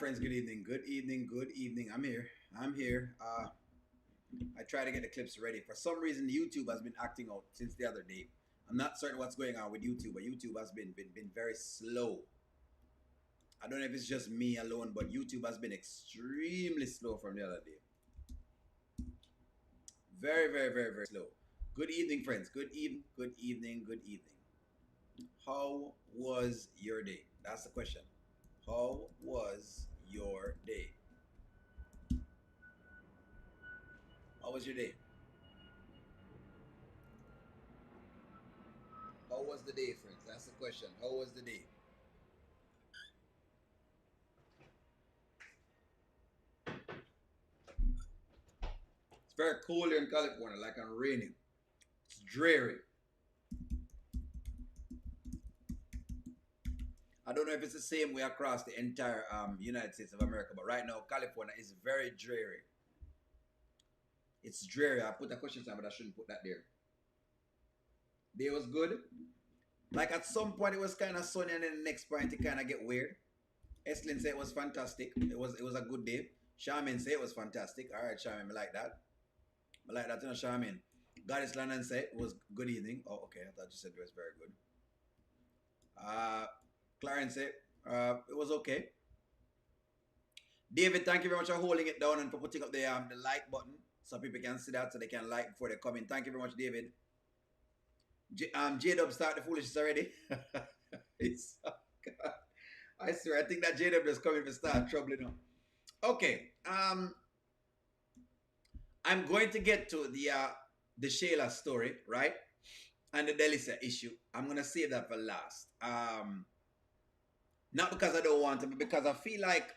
friends. Good evening. Good evening. Good evening. I'm here. I'm here. I try to get the clips ready. For some reason, YouTube has been acting out since the other day. I'm not certain what's going on with YouTube, but YouTube has been very slow. I don't know if it's just me alone, but YouTube has been extremely slow from the other day. Very, very, very, very slow. Good evening, friends. Good evening. Good evening. Good evening. How was your day? That's the question. How was your day? How was your day? How was the day, friends? That's the question. How was the day? It's very cold here in California, like I'm raining. It's dreary. I don't know if it's the same way across the entire United States of America, but right now California is very dreary. It's dreary. I put a question sign, but I shouldn't put that there. Day was good. Like at some point it was kind of sunny, and then the next point it kind of get weird. Eslin said it was fantastic. It was a good day. Charmin said it was fantastic. All right, Charmin, I like that. I like that, you know, Charmin. Goddess London said it was good evening. Oh, okay. I thought you said it was very good. Clarence said it was okay. David, thank you very much for holding it down and for putting up the like button so people can see that so they can like before they come in. Thank you very much, David. J-Dub start the foolishness already. It's, oh God. I swear, I think that J-Dub is coming to start trouble now. Okay. I'm going to get to the Shayla story, right? And the Delicia issue. I'm gonna save that for last. Not because I don't want to, but because I feel like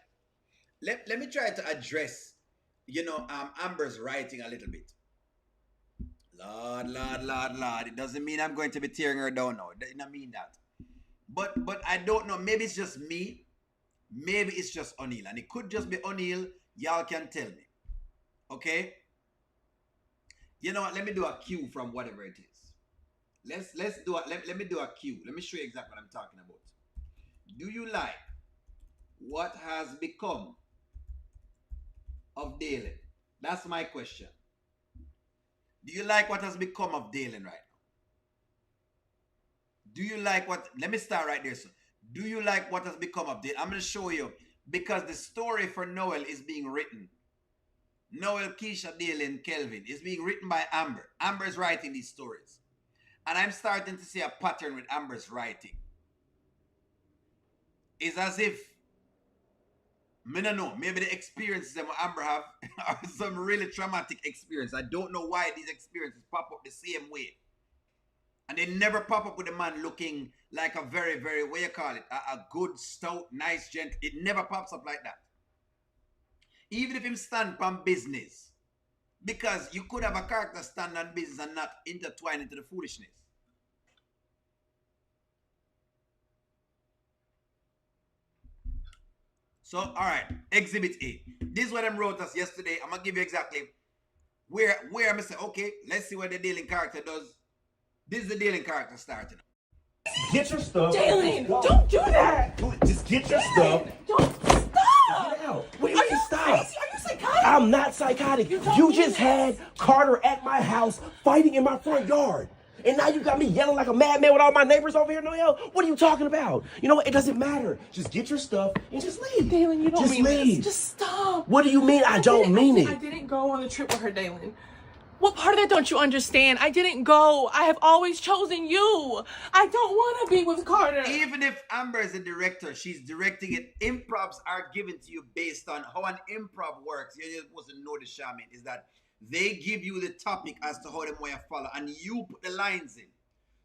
let me try to address, Amber's writing a little bit. Lord, Lord, Lord, Lord. It doesn't mean I'm going to be tearing her down now. It doesn't mean that. But I don't know. Maybe it's just me. Maybe it's just O'Neal. And it could just be O'Neal. Y'all can tell me. Okay? You know what? Let me do a cue from whatever it is. Let me do a cue. Let me show you exactly what I'm talking about. Do you like what has become of Dalen? That's my question. Do you like what has become of Dalen right now? Do you like what? Let me start right there, sir. Do you like what has become of Dalen? I'm going to show you because the story for Noel is being written. Noel, Kisha, Dalen, Kelvin is being written by Amber. Amber is writing these stories. And I'm starting to see a pattern with Amber's writing. It's as if, I don't know, maybe the experiences that Amber have are some really traumatic experience. I don't know why these experiences pop up the same way. And they never pop up with a man looking like a very, very, what you call it, a good, stout, nice gent. It never pops up like that. Even if him stand on business. Because you could have a character stand on business and not intertwine into the foolishness. So, all right, Exhibit A. This is what I wrote us yesterday. I'm going to give you exactly where I'm going to say, okay, let's see what the Dalen character does. This is the Dalen character starting. Get your stuff. Dalen, don't do that. Just get your stuff. Don't stop. Get out. What do you mean stop? Crazy? Are you psychotic? I'm not psychotic. You just had Carter at my house fighting in my front yard. And now you got me yelling like a madman with all my neighbors over here, Noel. What are you talking about? You know what? It doesn't matter. Just get your stuff and just leave. Dalen, you don't just mean leave. this. Just stop. What do you mean I don't mean it? I didn't go on the trip with her, Dalen. What part of that don't you understand? I didn't go. I have always chosen you. I don't want to be with Carter. Even if Amber is a director, she's directing it. Improvs are given to you based on how an improv works. You're supposed to know the shaman is that they give you the topic as to how they want to follow, and you put the lines in.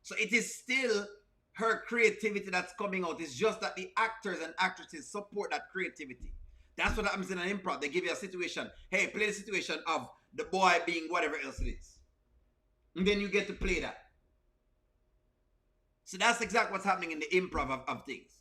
So it is still her creativity that's coming out. It's just that the actors and actresses support that creativity. That's what happens in an improv. They give you a situation. Hey, play the situation of the boy being whatever else it is. And then you get to play that. So that's exactly what's happening in the improv of things.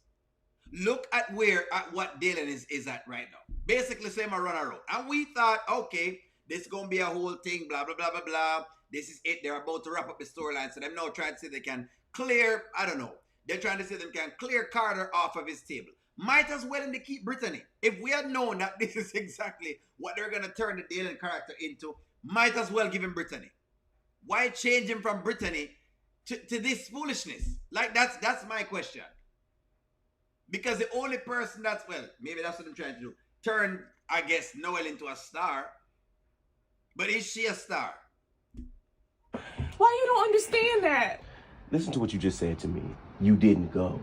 Look at what Dalen is at right now. Basically, same a run around. And we thought, okay, this is going to be a whole thing, blah, blah, blah, blah, blah. This is it. They're about to wrap up the storyline. So they're now trying to say they can clear, I don't know. They're trying to say they can clear Carter off of his table. Might as well they keep Brittany. If we had known that this is exactly what they're gonna turn the Dalen character into, might as well give him Brittany. Why change him from Brittany to this foolishness? Like that's my question. Because the only person that's, well, maybe that's what I'm trying to do. Turn, I guess, Noel into a star. But is she a star? Why you don't understand that? Listen to what you just said to me. You didn't go.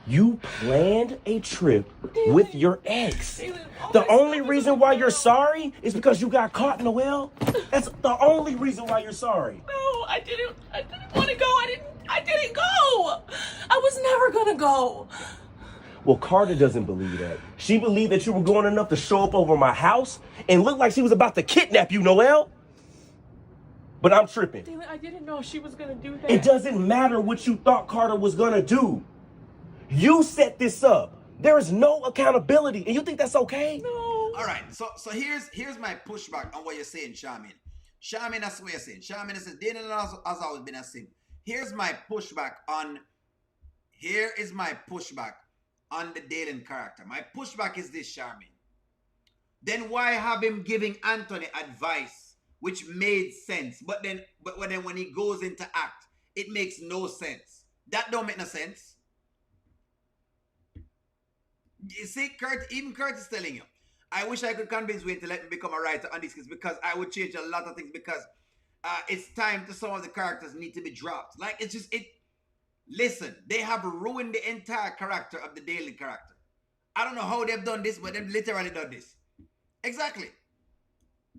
You planned a trip with your ex. The only reason why you're sorry is because you got caught, Noel. That's the only reason why you're sorry. No, I didn't want to go. I didn't go. I was never gonna go. Well, Carter doesn't believe that. She believed that you were going enough to show up over my house and look like she was about to kidnap you, Noel. But I'm tripping. Dalen, I didn't know she was gonna do that. It doesn't matter what you thought Carter was gonna do. You set this up. There is no accountability, and you think that's okay? No. All right, so here's my pushback on what you're saying, Charmin. Charmin, that's what you're saying. Charmin says Dalen has always been a simp. Here is my pushback on the Dalen character. My pushback is this, Charmin. Then why have him giving Anthony advice, which made sense, but then when he goes into act, it makes no sense. That don't make no sense. You see, even Kurt is telling you, I wish I could convince Wayne to let me become a writer on these kids, because I would change a lot of things, because it's time to some of the characters need to be dropped. Like, it's just, listen, they have ruined the entire character of the Dalen character. I don't know how they've done this, but they've literally done this. Exactly.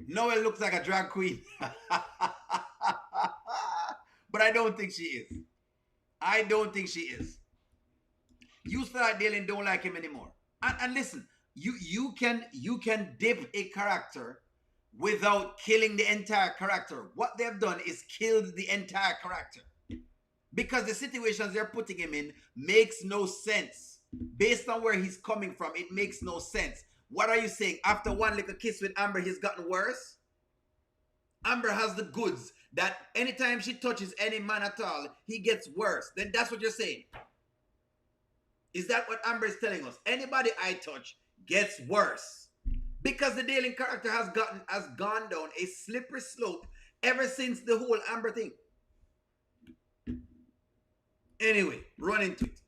Noel looks like a drag queen. But I don't think she is. I don't think she is. You start Dalen don't like him anymore. And listen, you can dip a character without killing the entire character. What they've done is killed the entire character. Because the situations they're putting him in makes no sense. Based on where he's coming from, it makes no sense. What are you saying? After one little kiss with Amber, he's gotten worse? Amber has the goods that anytime she touches any man at all, he gets worse. Then that's what you're saying. Is that what Amber is telling us? Anybody I touch gets worse. Because the Dalen character has gone down a slippery slope ever since the whole Amber thing. Anyway, run into it.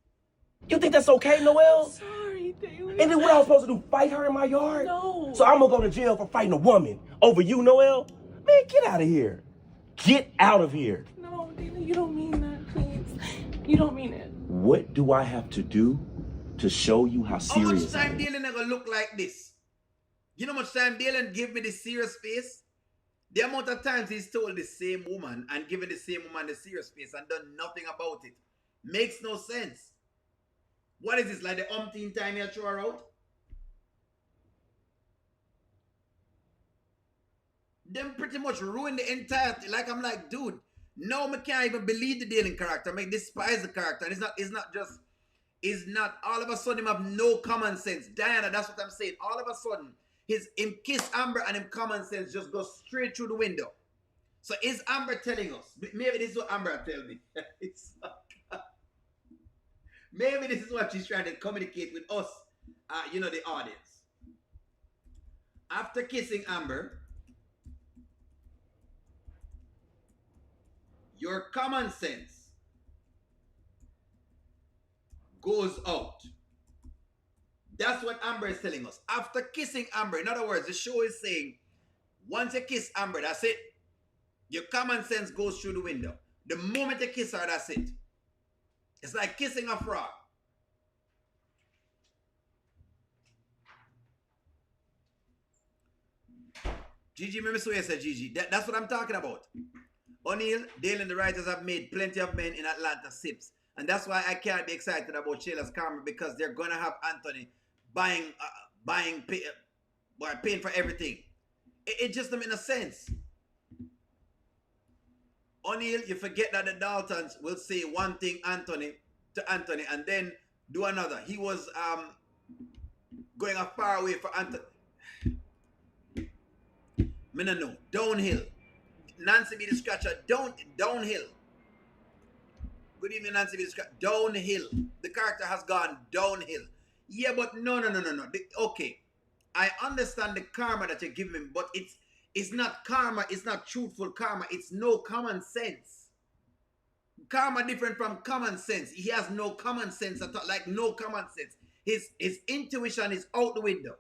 You think that's okay, Noel? Sorry, Dalen. And then what I was supposed to do, fight her in my yard? No. So I'm gonna go to jail for fighting a woman over you, Noel? Man, get out of here. Get out of here. No, Dalen, you don't mean that, please. You don't mean it. What do I have to do to show you how serious How much time I am? Dalen never look like this? You know how much time Dalen give me the serious face? The amount of times he's told the same woman and given the same woman the serious face and done nothing about it. Makes no sense. What is this, like the umpteenth time he'll throw her out? Them pretty much ruined the entire thing. Like, I'm like, dude, no, I can't even believe the Dalen character. I despise the character. And it's not all of a sudden him have no common sense. Diana, that's what I'm saying. All of a sudden, him kiss Amber and him common sense just goes straight through the window. So is Amber telling us? Maybe this is what Amber tell me. Maybe this is what she's trying to communicate with us, the audience. After kissing Amber, your common sense goes out. That's what Amber is telling us. After kissing Amber, in other words, the show is saying, once you kiss Amber, that's it. Your common sense goes through the window. The moment you kiss her, that's it. It's like kissing a frog. Gigi, remember so you said Gigi. That's what I'm talking about. O'Neal, Dale and the writers have made plenty of men in Atlanta sips. And that's why I can't be excited about Shayla's karma, because they're going to have Anthony paying for everything. It just doesn't make no sense. O'Neal, you forget that the Daltons will say one thing to Anthony and then do another. He was going a far away for Anthony. Me no know. Downhill. Nancy be the scratcher. Downhill. Good evening, Nancy be the scratcher. Downhill. The character has gone downhill. Yeah, but no. Okay, I understand the karma that you're giving him, but it's not karma. It's not truthful karma. It's no common sense. Karma different from common sense. He has no common sense at all. Like no common sense. His intuition is out the window.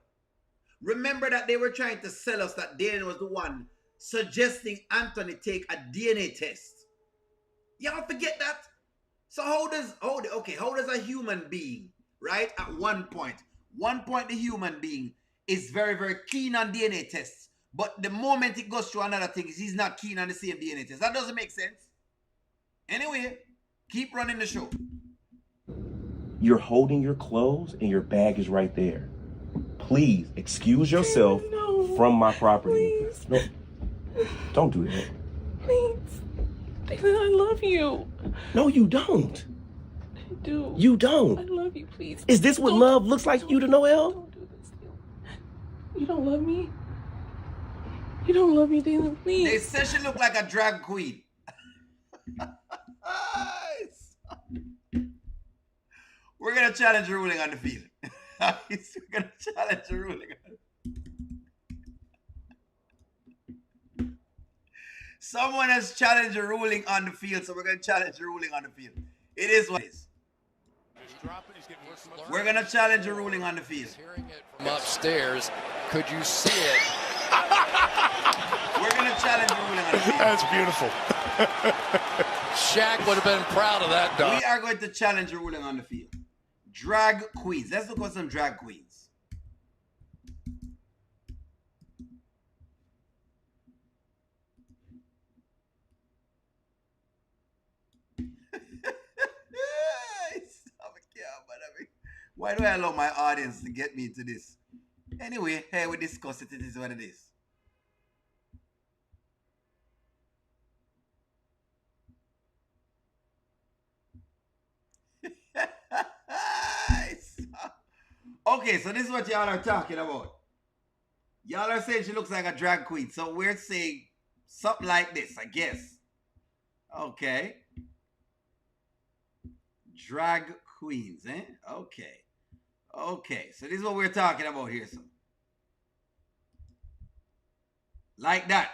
Remember that they were trying to sell us that Dalen was the one suggesting Anthony take a DNA test. Y'all forget that? So how does a human being, right? At one point the human being is very, very keen on DNA tests. But the moment it goes through another thing, he's not keen on the same DNA test. That doesn't make sense. Anyway, keep running the show. You're holding your clothes and your bag is right there. Please excuse yourself from my property. Please. No, don't do that. Please. Dalen, I love you. No, you don't. I do. You don't. I love you, please. Is this what love looks like you to Noel? Don't do this. You don't love me? You don't love me, Dalen, please. They said she looked like a drag queen. We're going to challenge the ruling on the field. We're going to challenge the ruling. Someone has challenged the ruling on the field, so we're going to challenge the ruling on the field. It is what it is. We're going to challenge the ruling on the field. Hearing it from upstairs, could you see it? We're going to challenge the ruling on the field. That's beautiful. Shaq would have been proud of that dog. We are going to challenge the ruling on the field. Drag queens. Let's look at some drag queens. Why do I allow my audience to get me into this? Anyway, hey, we discuss it. It is what it is. Okay, so this is what y'all are talking about. Y'all are saying she looks like a drag queen. So we're saying something like this, I guess. Okay. Drag queens, eh? Okay. Okay, so this is what we're talking about here. So, like that.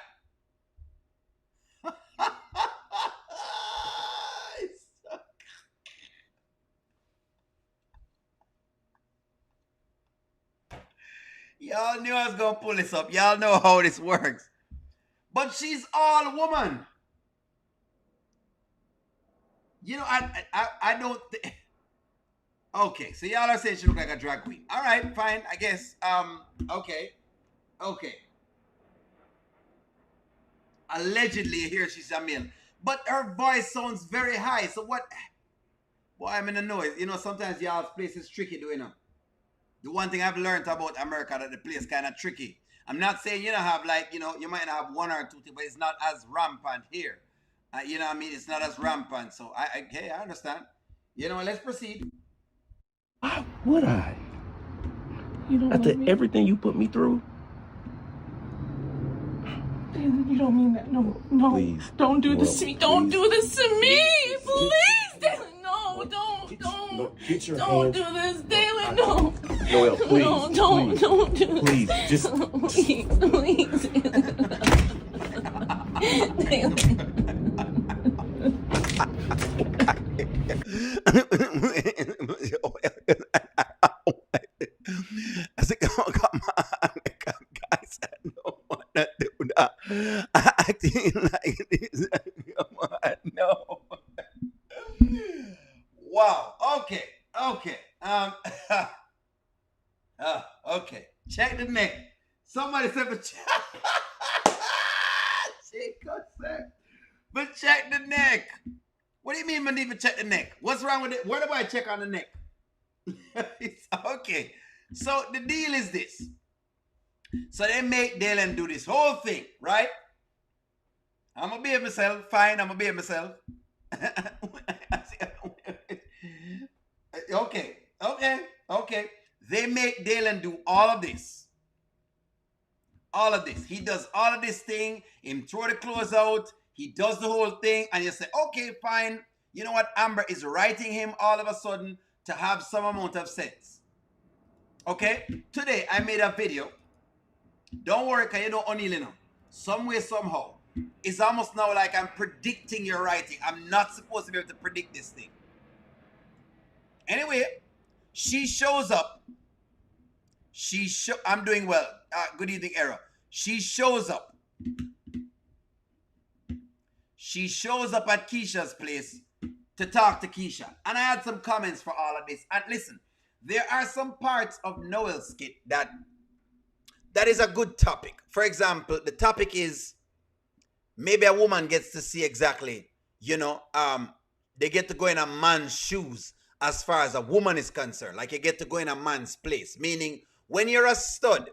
Y'all knew I was going to pull this up. Y'all know how this works. But she's all woman. You know, I don't think... Okay, so y'all are saying she look like a drag queen. All right, fine, I guess. Okay. Allegedly, here she's a male. But her voice sounds very high. So what? Boy, I'm in the noise. You know, sometimes y'all's place is tricky, do you know? The one thing I've learned about America, that the place kind of tricky. I'm not saying you don't have, like, you know, you might have one or two things, but it's not as rampant here. You know what I mean? It's not as rampant. So, I understand. You know, let's proceed. Why would I? You don't After love me? everything you put me through? Dalen, you don't mean that. No. Please. Don't do this to me. Don't do this to me. Please, Dalen. No, don't. No, get your Don't hands. do this, Dalen. No. Noel, please. No, don't do this. Please, just... Please. Dalen. I said, come on, guys, I don't want to do that. Acting like this. Come on, no. Wow. Okay. Okay. Check the neck. Somebody said, but check the neck. What do you mean, man? Even check the neck? What's wrong with it? What do I check on the neck? Okay. So the deal is this. So they make Dalen do this whole thing, right? I'm gonna behave myself. Fine, I'm gonna behave myself. Okay. They make Dalen do all of this. He does all of this thing. Him throw the clothes out. He does the whole thing. And you say, okay, fine. You know what? Amber is writing him all of a sudden to have some amount of sense. Okay? Today, I made a video. Don't worry, because you know O'Neal, you know. Some way, somehow. It's almost now like I'm predicting your writing. I'm not supposed to be able to predict this thing. Anyway, she shows up. I'm doing well. Good evening, Era. She shows up. She shows up at Kisha's place to talk to Kisha. And I had some comments for all of this. And listen, there are some parts of Noel's skit that is a good topic. For example, the topic is maybe a woman gets to see exactly, they get to go in a man's shoes as far as a woman is concerned. Like you get to go in a man's place. Meaning, when you're a stud,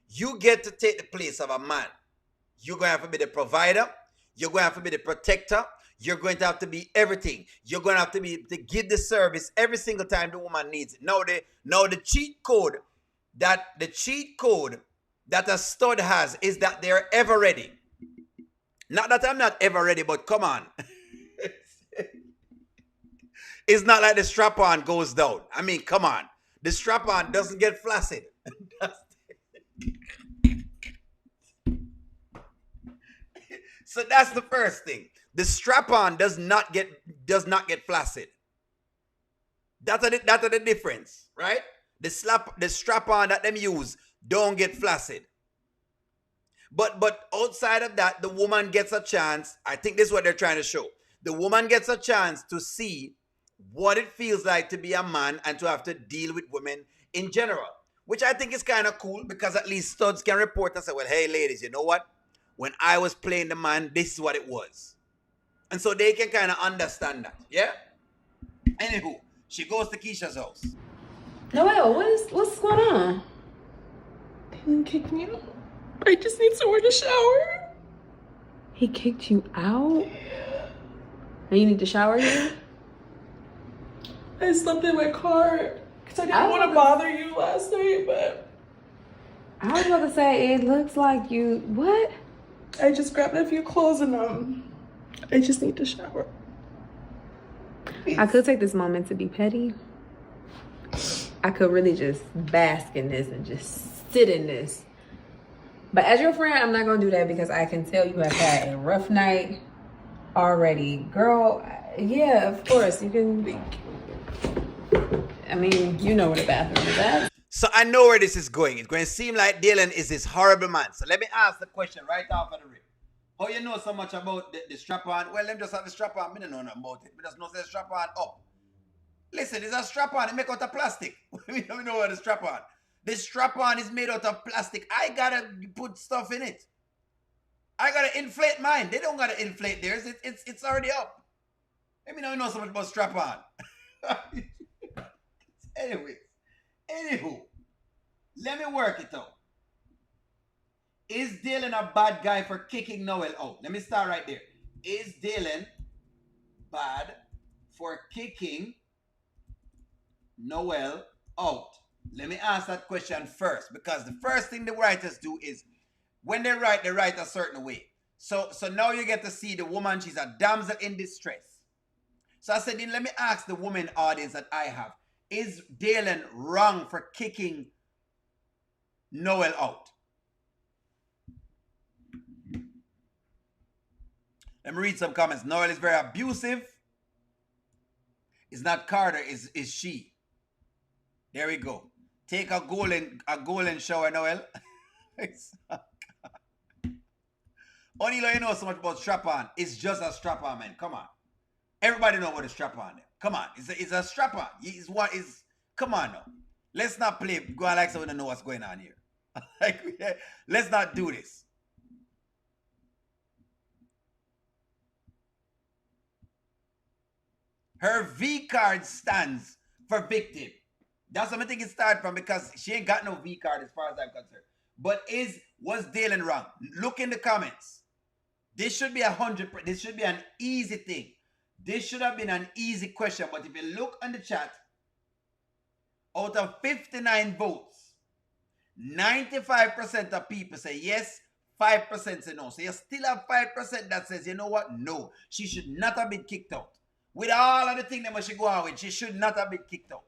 you get to take the place of a man. You're going to have to be the provider. You're going to have to be the protector. You're going to have to be everything. You're going to have to be to give the service every single time the woman needs it. Now the cheat code that a stud has is that they're ever ready. Not that I'm not ever ready, but come on. It's not like the strap-on goes down. I mean, come on. The strap-on doesn't get flaccid. So that's the first thing. The strap-on does not get flaccid. That's the difference, right? The strap-on that them use don't get flaccid. But outside of that, the woman gets a chance. I think this is what they're trying to show. The woman gets a chance to see what it feels like to be a man and to have to deal with women in general, which I think is kind of cool because at least studs can report and say, well, hey, ladies, you know what? When I was playing the man, this is what it was. And so they can kind of understand that, yeah? Anywho, she goes to Kisha's house. Noel, what's going on? They didn't kick me out. I just need somewhere to shower. He kicked you out? And you need to shower here? I slept in my car because I didn't want to bother you last night, but I was about to say, it looks like you, what? I just grabbed a few clothes and I just need to shower. I could take this moment to be petty. I could really just bask in this and just sit in this. But as your friend, I'm not going to do that because I can tell you have had a rough night already. Girl, yeah, of course. You can, I mean, you know where the bathroom is at. So I know where this is going. It's going to seem like Dalen is this horrible man. So let me ask the question right off of the rip. How you know so much about the strap-on? Well, let me just have the strap-on. I don't know nothing about it. I just know the strap-on up. Listen, it's a strap-on. It make out of plastic. We don't know what the strap-on. The strap-on is made out of plastic. I gotta put stuff in it. I gotta inflate mine. They don't gotta inflate theirs. It's already up. Let me know so much about strap-on. Anywho, let me work it out. Is Dalen a bad guy for kicking Noel out? Let me start right there. Is Dalen bad for kicking Noel out? Let me ask that question first, because the first thing the writers do is when they write a certain way. So now you get to see the woman, she's a damsel in distress. So I said, then let me ask the woman audience that I have, is Dalen wrong for kicking Noel out? Let me read some comments. Noel is very abusive. It's not Carter, is she. There we go. Take a golden shower, Noel. Only you know so much about strap-on. It's just a strap-on, man. Come on. Everybody know what a strap-on is. Come on. It's a strap-on. Come on now. Let's not play. Go on like someone to know what's going on here. Let's not do this. Her V card stands for victim. That's what I think it started from, because she ain't got no V card as far as I'm concerned. But was Dalen wrong? Look in the comments. This should be 100%. This should be an easy thing. This should have been an easy question. But if you look on the chat, out of 59 votes, 95% of people say yes, 5% say no. So you still have 5% that says, you know what? No, she should not have been kicked out. With all of the things that she go on with, she should not have been kicked out.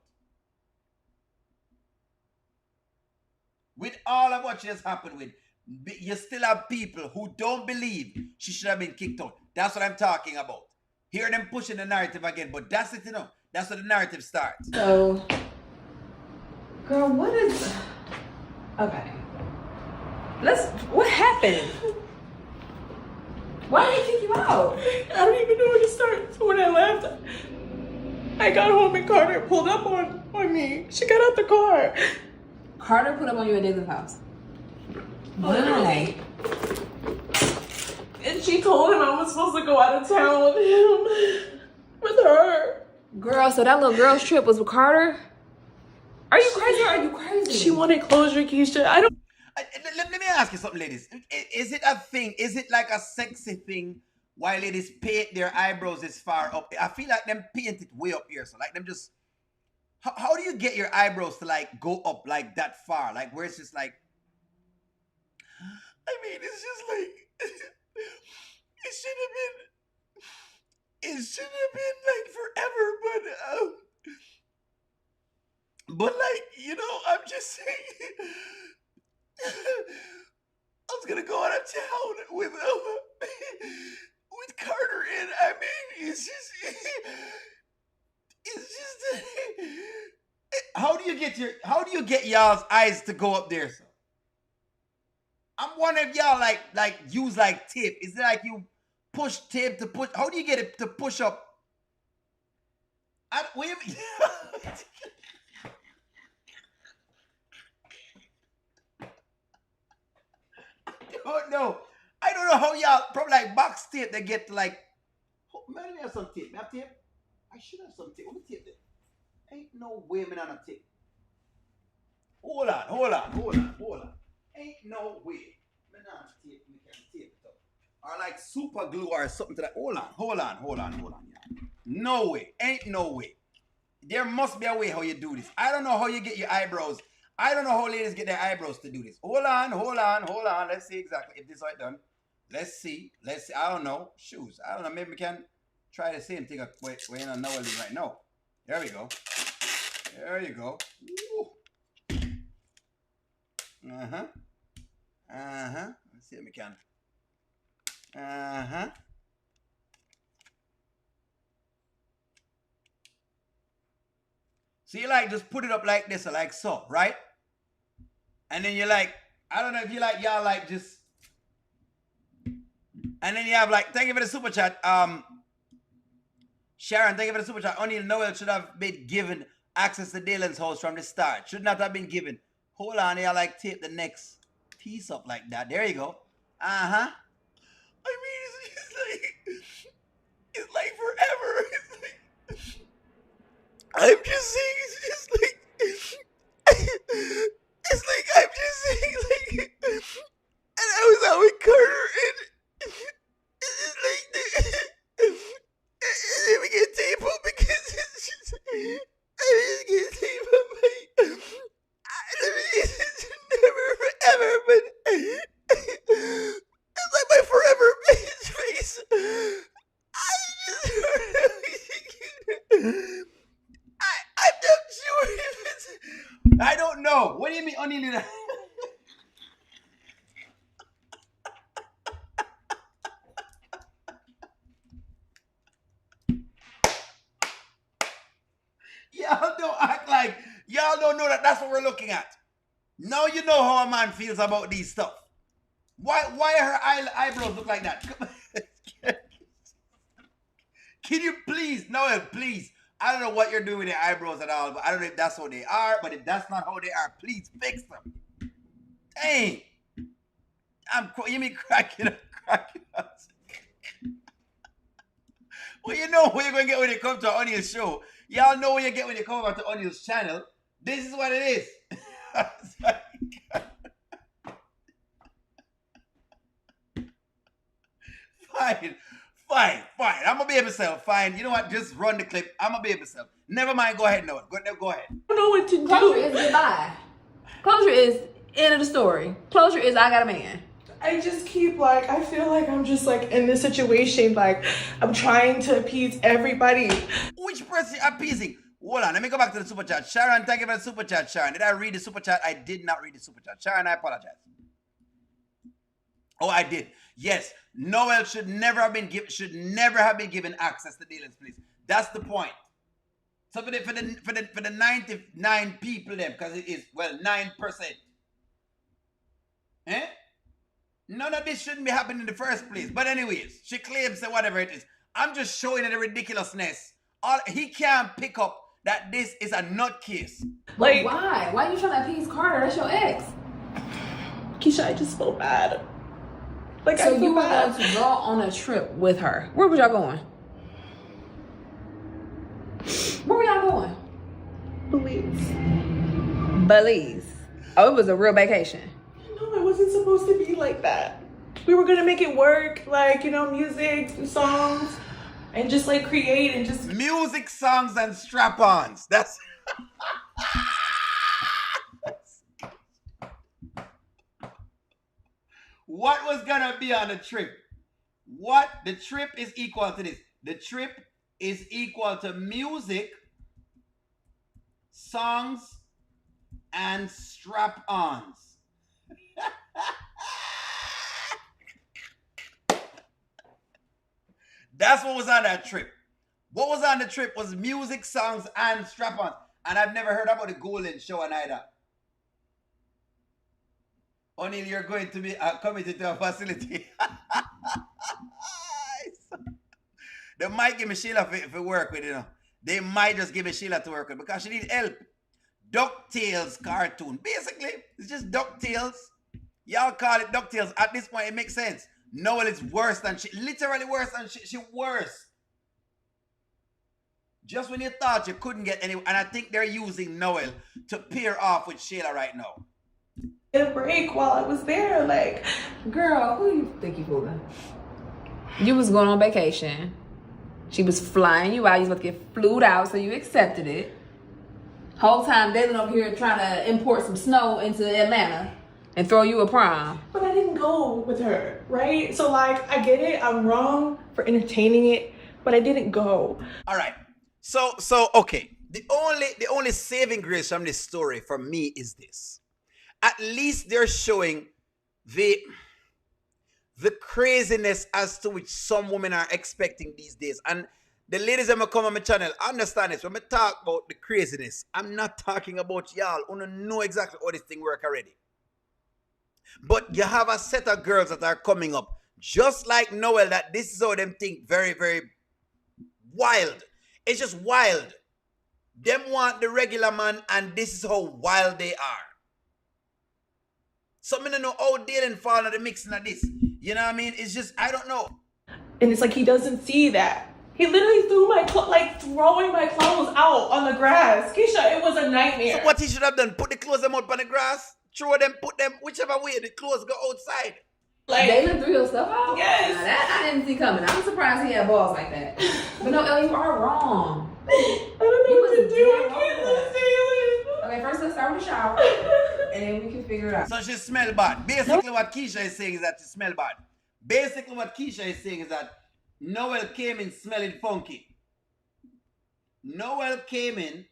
with all of what she has happened with, you still have people who don't believe she should have been kicked out. That's what I'm talking about. Hear them pushing the narrative again, but that's it, you know. That's where the narrative starts. So, girl, what is... Okay. What happened? Why did they kick you out? I don't even know where to start. So when I left, I got home and Carter pulled up on me. She got out the car. Carter put up on you at David's house. Why? And she told him I was supposed to go out of town with him. With her. Girl, so that little girl's trip was with Carter? Are you crazy or are you crazy? She wanted closure, Kisha. Let me ask you something, ladies. Is it a thing? Is it like a sexy thing why ladies paint their eyebrows this far up? I feel like them paint it way up here. So like them just... How do you get your eyebrows to like go up like that far? Like where it's just like... I mean, it's just like... It should have been like forever, but like, you know, I'm just saying, I was gonna go out of town with Carter, and I mean, it's just, how do you get y'all's eyes to go up there, sir? I'm wondering if y'all like use like tape. Is it like you push tape to push? How do you get it to push up? Wait. I don't know how y'all probably like box tape they get to like. Maybe I have some tape. I have tape. I should have some tape. What tape there? Ain't no way I'm on a tape. Hold on. Ain't no way. Man, tape, we can tape it up. Or like super glue or something to that. Hold on. No way. Ain't no way. There must be a way how you do this. I don't know how you get your eyebrows. I don't know how ladies get their eyebrows to do this. Hold on. Let's see exactly if this is done. Let's see. I don't know. Shoes. I don't know. Maybe we can try the same thing. Wait, we're in Noel right now. There we go. There you go. Woo. Let's see if we can. So you like just put it up like this or like so, right? And then you like, I don't know if you like y'all like just, and then you have like, thank you for the super chat. Sharon, thank you for the super chat. Only Noel should have been given access to Dalen's house from the start. Should not have been given. Hold on, you like tape the next piece up like that. There you go. I mean, it's like forever. It's like, I'm just saying, it's just like, it's like, I'm just saying, like, and I was out with Carter, and it's just like, and then we get tape up because it's just, I just get tape up, like, it's never forever, but it's like my forever face. I'm not sure if it's... I don't know. What do you mean, Onilina? Y'all don't act like y'all don't know that that's what we're looking at. Now you know how a man feels about these stuff. Why her eyebrows look like that? Can you please, Noel, please? I don't know what you're doing with your eyebrows at all, but I don't know if that's how they are, but if that's not how they are, please fix them. Dang. You mean cracking up. Well, you know what you're going to get when you come to Oniel's show. Y'all know what you get when you come over to Oniel's channel. This is what it is. Fine. I'm gonna behave myself. Fine. You know what? Just run the clip. I'm gonna behave myself. Never mind. Go ahead, Noah. Go ahead. I don't know what to do. Closure is goodbye. Closure is end of the story. Closure is I got a man. I just keep like, I feel like I'm just like in this situation, like I'm trying to appease everybody. Which person you're appeasing? Hold on, let me go back to the super chat. Sharon, thank you for the super chat, Sharon. Did I read the super chat? I did not read the super chat. Sharon, I apologize. Oh, I did. Yes, Noel should never have been given access to Dalen's place. That's the point. So for the 99 people then, because it is 9%. Eh? None of this shouldn't be happening in the first place. But anyways, she claims that whatever it is. I'm just showing her the ridiculousness. He can't pick up that this is a nutcase. Like, why? Why are you trying to appease Carter? That's your ex. Keisha, I just feel bad. Like, so you were going to go on a trip with her. Where was y'all going? Where were y'all going? Belize. Oh, it was a real vacation. No, it wasn't supposed to be like that. We were gonna make it work, like, you know, music, songs, and just like create and just music, songs, and strap-ons. That's what was gonna be on the trip. What the trip is equal to this. The trip is equal to music, songs, and strap-ons. That's what was on that trip. What was on the trip was music, songs, and strap-ons. And I've never heard about the Golden Show neither. O'Neal, you're going to be committed to a facility. They might give me Shayla for work with, you know. They might just give me Shayla to work with because she needs help. DuckTales cartoon. Basically, it's just DuckTales. Y'all call it DuckTales. At this point, it makes sense. Noel is worse than she. Literally worse than she. She worse. Just when you thought you couldn't get any. And I think they're using Noel to pair off with Shayla right now. Get a break while I was there. Like, girl, who you think you fooling? You was going on vacation. She was flying you out. You was about to get flued out, so you accepted it. Whole time Dalen over here trying to import some snow into Atlanta and throw you a prom. But I didn't go with her, right? So like, I get it. I'm wrong for entertaining it, but I didn't go. All right. So okay. The only saving grace from this story for me is this. At least they're showing the craziness as to which some women are expecting these days. And the ladies that come on my channel, understand this. When I talk about the craziness, I'm not talking about y'all who don't know exactly how this thing works already. But you have a set of girls that are coming up, just like Noel, that this is how them think very, very wild. It's just wild. Them want the regular man, and this is how wild they are. So I don't know how Dalen fall in the mixing of this. You know what I mean? It's just, I don't know. And it's like he doesn't see that. He literally threw throwing my clothes out on the grass. Keisha, it was a nightmare. So what he should have done, put the clothes them out on the grass, throw them, put them, whichever way the clothes go outside. Like, Dalen threw your stuff out? Yes. Now that I didn't see coming. I'm surprised he had balls like that. But no, Elle, you are wrong. I don't know what to do. I can't listen. Okay, first let's start with the shower. And then we can figure it out. So she smell bad. Basically what Kisha is saying is that she smell bad. Basically what Kisha is saying is that Noel came in smelling funky. Noel came in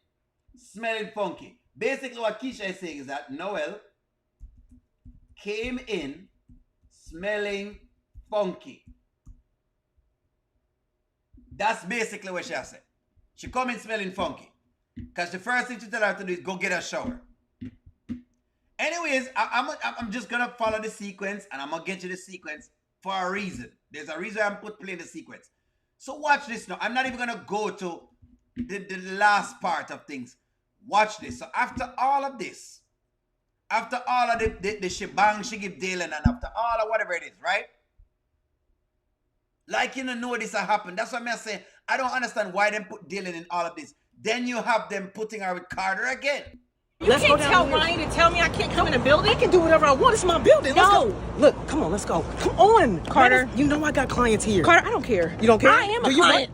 smelling funky. Basically what Kisha is saying is that Noel came in smelling funky. That's basically what she has said. She come in smelling funky. Because the first thing she tell her to do is go get a shower. Anyways, I'm just going to follow the sequence, and I'm going to get you the sequence for a reason. There's a reason I'm playing the sequence. So watch this now. I'm not even going to go to the last part of things. Watch this. So after all of this, after all of the shebang she give Dalen, and after all of whatever it is, right? Like you know this will happen. That's what I'm saying. I don't understand why they put Dalen in all of this. Then you have them putting her with Carter again. You can't tell Ryan to tell me I can't come in the building. I can do whatever I want. It's my building. Let's go. Look, come on, let's go. Come on, Carter. You know I got clients here. Carter, I don't care. You don't care? I am a client.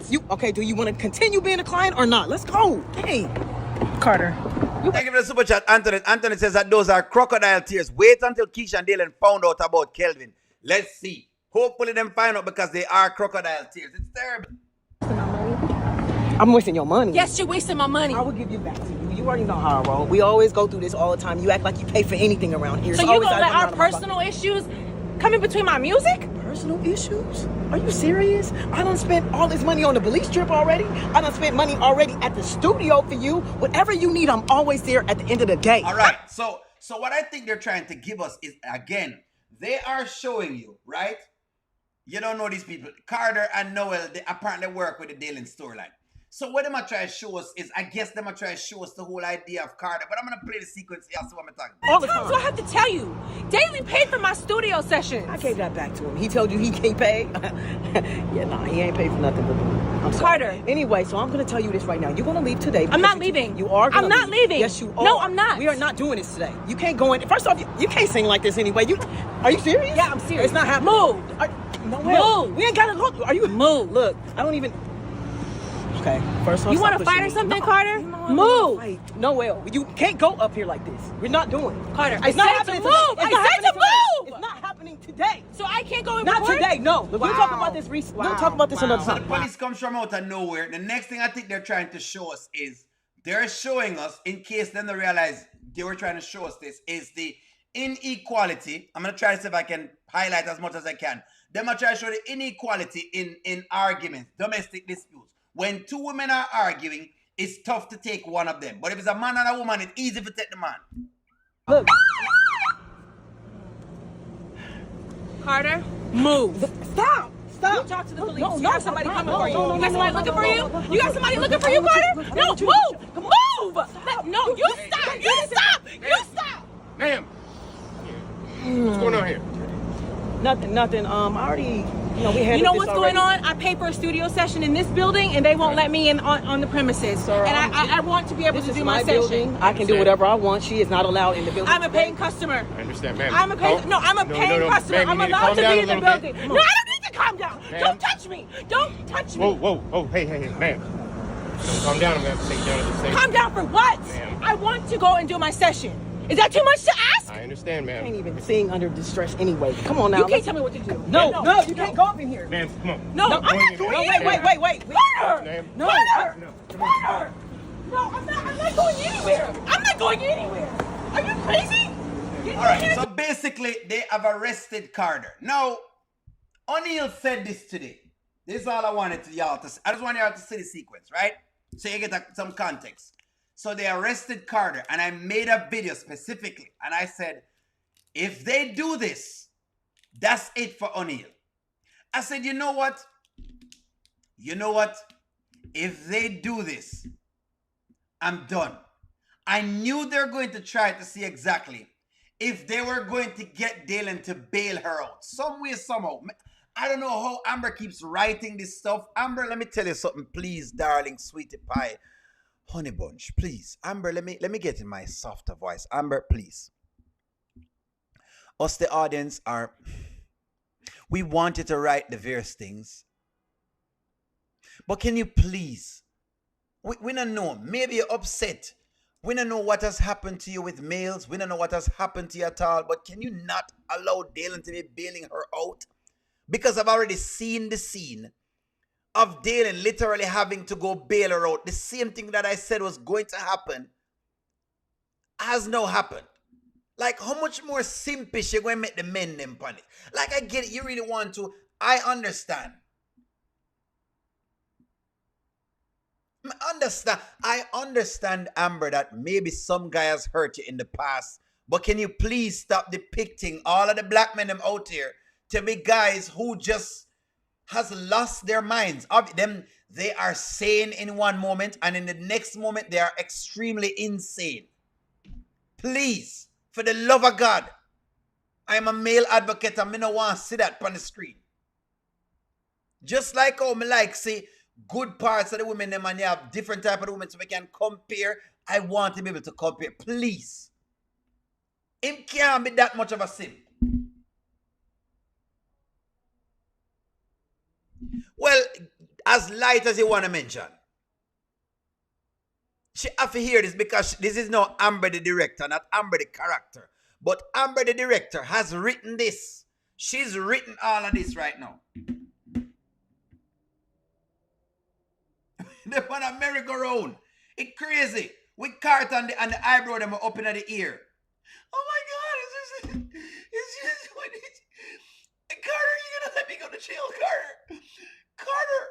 Do you want to continue being a client or not? Let's go. Hey, Carter. Thank you for the super chat, Anthony. Anthony says that those are crocodile tears. Wait until Kisha and Dalen found out about Kelvin. Let's see. Hopefully them find out because they are crocodile tears. It's terrible. I'm wasting your money. Yes, you're wasting my money. I will give you back to you. You already know how I roll. We always go through this all the time. You act like you pay for anything around here. So you gonna let our personal issues come in between my music? Personal issues? Are you serious? I done spent all this money on the Belize trip already. I done spent money already at the studio for you. Whatever you need, I'm always there at the end of the day. All right. So what I think they're trying to give us is, again, they are showing you, right? You don't know these people. Carter and Noel, they apparently work with the Dalen storyline. So what them are trying to show us is, I guess them are trying to show us the whole idea of Carter. But I'm going to play the sequence here, so what I'm talking about. All the time. So I have to tell you, Dalen paid for my studio sessions. I gave that back to him. He told you he can't pay? Yeah, nah, he ain't paid for nothing. I'm sorry. Carter. Anyway, so I'm going to tell you this right now. You're going to leave today. I'm not leaving. You are I'm not leaving. Yes, you are. No, I'm not. We are not doing this today. You can't go in. First off, you can't sing like this anyway. Are you serious? Yeah, I'm serious. It's not happening. Move. Noel, Move. we ain't got to look. Are you? Move. Look, I don't even. Okay, first off, You want to fight or something, Carter? Move. Noel, you can't go up here like this. We're not doing it. Carter, It's not I said happening to today. move. It's I not said happening to today. move. It's not happening today. So I can't go in Not record? today, no. We'll talk about this. We'll talk about this another So time. the police comes from out of nowhere. The next thing I think they're trying to show us is, they're showing us, in case then they realize they were trying to show us this, is the inequality. I'm going to try to see if I can highlight as much as I can. Them are trying to show the inequality in arguments, domestic disputes. When two women are arguing, it's tough to take one of them. But if it's a man and a woman, it's easy to take the man. Look. Carter, move. Stop. You talk to the police. No, You got somebody coming for you. no, You got somebody looking for you? You got somebody looking for you, Carter? No, move. Move. No, you stop. You stop. You stop. Ma'am. What's going on here? Nothing. I already, we had. You know what's going on? I pay for a studio session in this building, and they won't let me in on the premises. Sir, and I want to be able This to is do my my building. session. I can do whatever I want. She is not allowed in the building. I'm a paying customer. I understand, ma'am. I'm a paying. No, I'm a paying customer. Ma'am, I'm you need to allowed calm to down be a in the little building. bit. No, I don't need to calm down. Ma'am. Don't touch me. Don't touch me. Whoa. Hey, ma'am. Calm down. I'm going to have to take you down to the station. Calm down for what? Ma'am. I want to go and do my session. Is that too much to ask? I understand, ma'am. I can't even sing under distress anyway. Come on now. You can't tell me what to do. No, you can't go up in here. Ma'am, come on. No, I'm not Wait, going No, anywhere. wait. Carter! Ma'am. No, Carter! No, come on. Carter! No, I'm not going anywhere. I'm not going anywhere. Are you crazy? All right, so basically, they have arrested Carter. Now, O'Neal said this today. This is all I wanted to y'all to see. I just want y'all to see the sequence, right? So you get some context. So they arrested Carter, and I made a video specifically, and I said, if they do this, that's it for O'Neal. I said, you know what? If they do this, I'm done. I knew they're going to try to see exactly if they were going to get Dalen to bail her out. Some way, somehow. I don't know how Amber keeps writing this stuff. Amber, let me tell you something, please, darling, sweetie pie. Honey bunch, please. Amber, let me get in my softer voice. Amber, please. Us, the audience, we want you to write the various things. But can you please? We don't know. Maybe you're upset. We don't know what has happened to you with mails. We don't know what has happened to you at all. But can you not allow Dalen to be bailing her out? Because I've already seen the scene of Dalen literally having to go bail her out. The same thing that I said was going to happen has now happened. Like, how much more simpish you're going to make the men them panic? Like, I get it. You really want to. I understand. I understand, Amber, that maybe some guy has hurt you in the past. But can you please stop depicting all of the black men them out here to be guys who just has lost their minds. Of them, they are sane in one moment, and in the next moment, they are extremely insane. Please, for the love of God, I am a male advocate, and I don't want to see that on the screen. Just like how me like see good parts of the women, them, and you have different type of women, so we can compare. I want to be able to compare. Please. Him can't be that much of a simp. Well, as light as you want to mention, she have to hear this because this is not Amber the director, not Amber the character. But Amber the director has written this. She's written all of this right now. They're on a merry-go-round. It crazy. With cart and the eyebrow them up in the ear. Oh my God, it's just what it's, Carter, you gonna let me go to jail, Carter? Carter!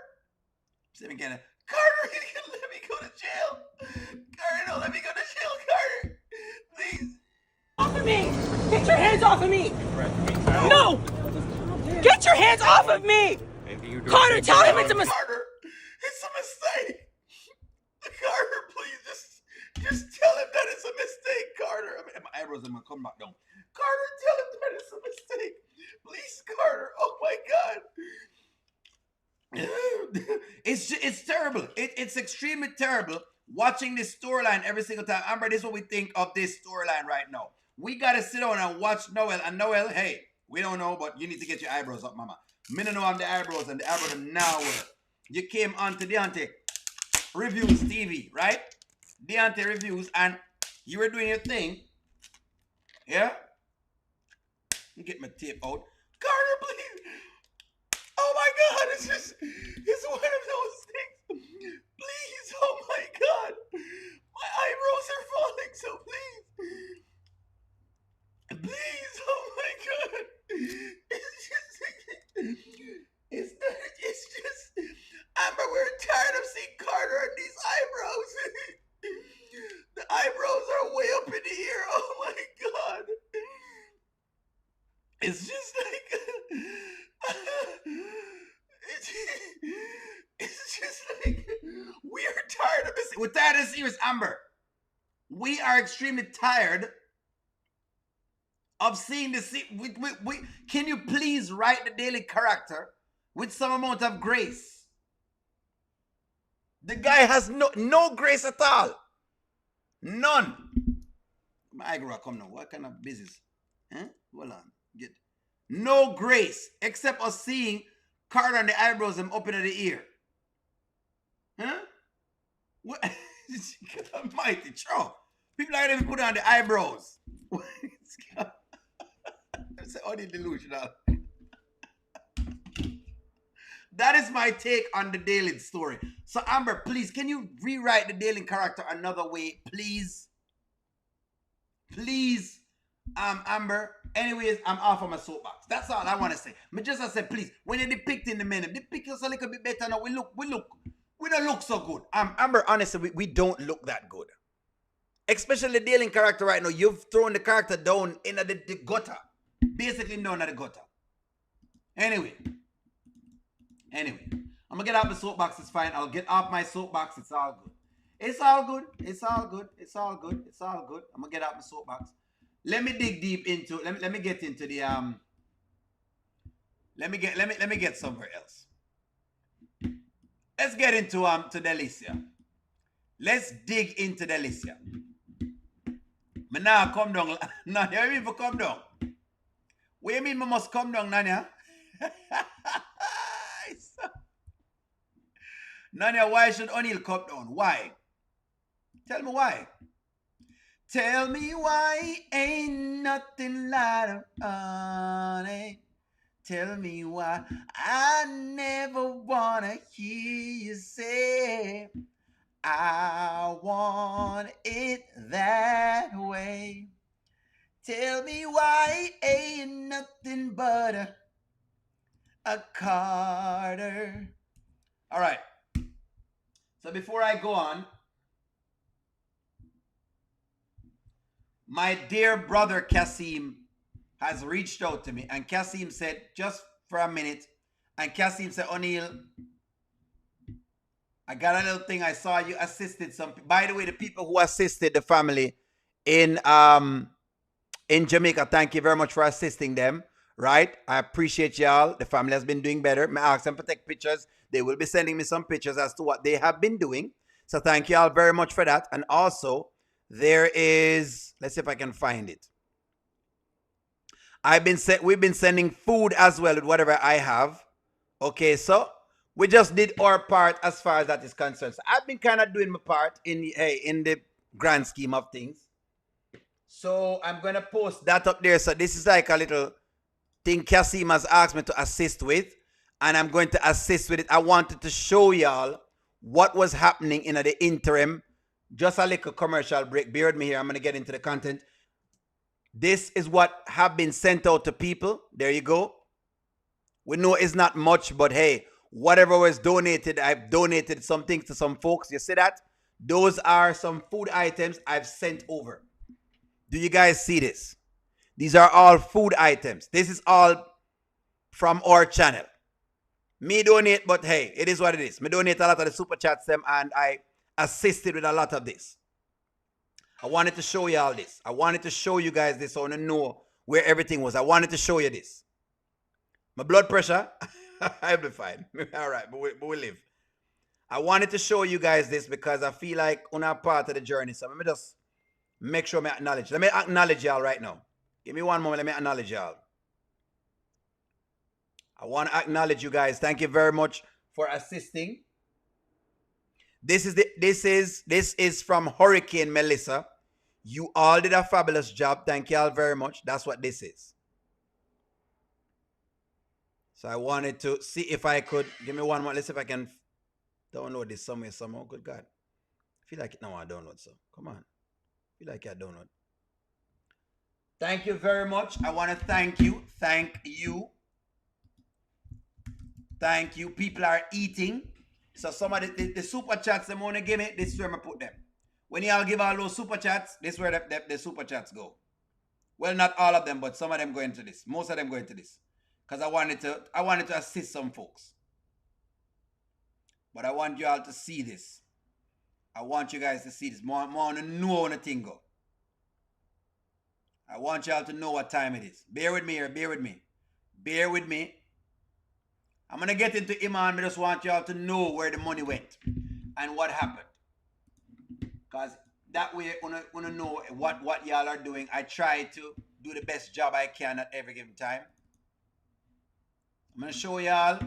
See me again. Carter, you gonna let me go to jail? Carter, don't let me go to jail, Carter. Please. Off of me! Get your hands off of me! No! Get your hands off of me! Carter, tell him it's a mistake! Carter, it's a mistake. Carter, please, just tell him that it's a mistake, Carter. I mean, my eyebrows are gonna come back down. Carter, tell him that it's a mistake. Please, Carter. Oh my God. It's terrible. It's extremely terrible watching this storyline every single time. Amber, this is what we think of this storyline right now. We gotta sit down and watch Noel. And Noel, hey, we don't know, but you need to get your eyebrows up, mama. Me don't know I'm the eyebrows and the eyebrows now work. You came on to Deontay Reviews TV, right? Deontay Reviews, and you were doing your thing. Yeah? You get my tape out. Carter, please. Oh my God, it's one of those things. Please, oh my God. My eyebrows are falling, so please. Please, oh my God. It's just, Amber, we're tired of seeing Carter and these eyebrows. The eyebrows are way up in the ear. Oh my God. It's just like, it's just like, we are tired of this. We're tired of serious, Amber. We are extremely tired of seeing this. Can you please write the daily character with some amount of grace? The guy has no grace at all. None. My eyebrow come now. What kind of business? Huh? Hold on. Get no grace except us seeing Carter and the eyebrows them up in the ear. Huh? What? Mighty true. People are even put on the eyebrows. It's only delusional. That is my take on the Dalen story. So Amber, please, can you rewrite the Dalen character another way, please? Please, Amber. Anyways, I'm off of my soapbox. That's all I want to say. But just I said, please, when you're depicting the men, depict us a little bit better now. We don't look so good. Amber, honestly, we don't look that good. Especially the Dalen character right now. You've thrown the character down in the gutter. Basically down at the gutter. Anyway, I'm going to get off the soapbox. It's fine. I'll get off my soapbox. It's all good. It's all good. It's all good. It's all good. It's all good. I'm going to get off the soapbox. Let me dig deep into, let me get into the, let me get somewhere else. Let's get into, to Delicia. Let's dig into Delicia. But now come down. Nanya, you mean for come down? What do you mean I must come down, Nanya? Nanya, why should O'Neal come down? Why? Tell me why. Tell me why ain't nothing like honey. Tell me why I never wanna hear you say I want it that way. Tell me why ain't nothing but a Carter. All right. So before I go on, my dear brother Kasim has reached out to me, and Kasim said, just for a minute, and Kasim said, O'Neal, I got a little thing. I saw you assisted some. By the way, the people who assisted the family in Jamaica, thank you very much for assisting them. Right? I appreciate y'all. The family has been doing better. I asked them to take pictures. They will be sending me some pictures as to what they have been doing. So thank you all very much for that. And also, there is, let's see if I can find it. We've been sending food as well with whatever I have. Okay, so we just did our part as far as that is concerned. So I've been kind of doing my part in the grand scheme of things. So I'm going to post that up there. So this is like a little thing Kasim has asked me to assist with. And I'm going to assist with it. I wanted to show y'all what was happening in the interim. Just a little commercial break. Bear with me here. I'm going to get into the content. This is what have been sent out to people. There you go. We know it's not much, but hey, whatever was donated, I've donated some things to some folks. You see that? Those are some food items I've sent over. Do you guys see this? These are all food items. This is all from our channel. Me donate, but hey, it is what it is. Me donate a lot of the super chats them, and I assisted with a lot of this. I wanted to show you all this. I wanted to show you guys this. I want to know where everything was. I wanted to show you this. My blood pressure, I'll be fine. All right, but we live. I wanted to show you guys this because I feel like on our part of the journey. So let me just make sure I acknowledge. Let me acknowledge y'all right now. Give me one moment. Let me acknowledge y'all. I want to acknowledge you guys. Thank you very much for assisting. This is from Hurricane Melissa. You all did a fabulous job. Thank you all very much. That's what this is. So I wanted to see if I could. Give me one more. Let's see if I can download this somewhere somehow. Good God. I feel like it now I download so. Come on. I feel like I download. Thank you very much. I want to thank you. Thank you. Thank you. People are eating. So some of the super chats they want to give me, this is where I put them. When y'all give all those super chats, this is where the super chats go. Well, not all of them, but some of them go into this. Most of them go into this. Because I wanted to assist some folks. But I want you all to see this. I want you guys to see this. More on the know on the thing go. I want y'all to know what time it is. Bear with me here. Bear with me. Bear with me. I'm going to get into Iman. I just want y'all to know where the money went and what happened. Because that way, when I know what y'all are doing, I try to do the best job I can at every given time. I'm going to show y'all.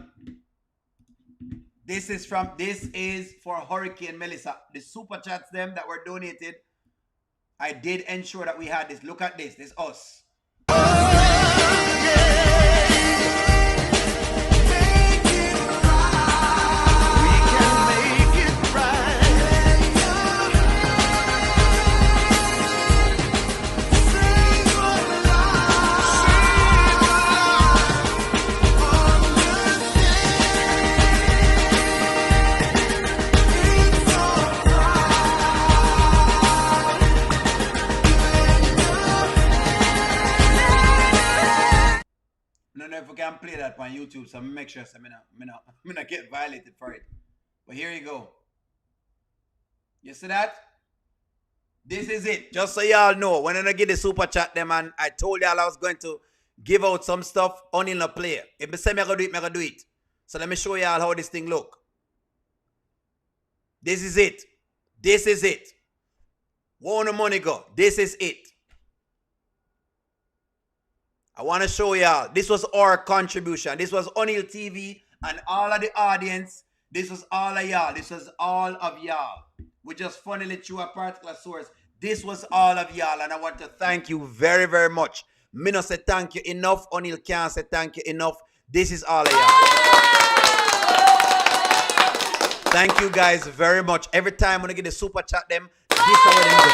This is for Hurricane Melissa. The super chats them that were donated. I did ensure that we had this. Look at this. This is us. If we can play that on YouTube, so I'm make sure so I'm not get violated for it. But here you go. You see that? This is it. Just so y'all know, when I get the super chat them, and I told y'all I was going to give out some stuff on in the player. If I say me gonna do it. So let me show y'all how this thing look. This is it. This is it. Where the money go? This is it. I want to show y'all. This was our contribution. This was O'Neal TV and all of the audience. This was all of y'all. This was all of y'all. We just funnel it through a particular source. This was all of y'all. And I want to thank you very, very much. Me no say thank you enough. O'Neal can't say thank you enough. This is all of y'all. Thank you guys very much. Every time when I get the super chat them, this is where they go.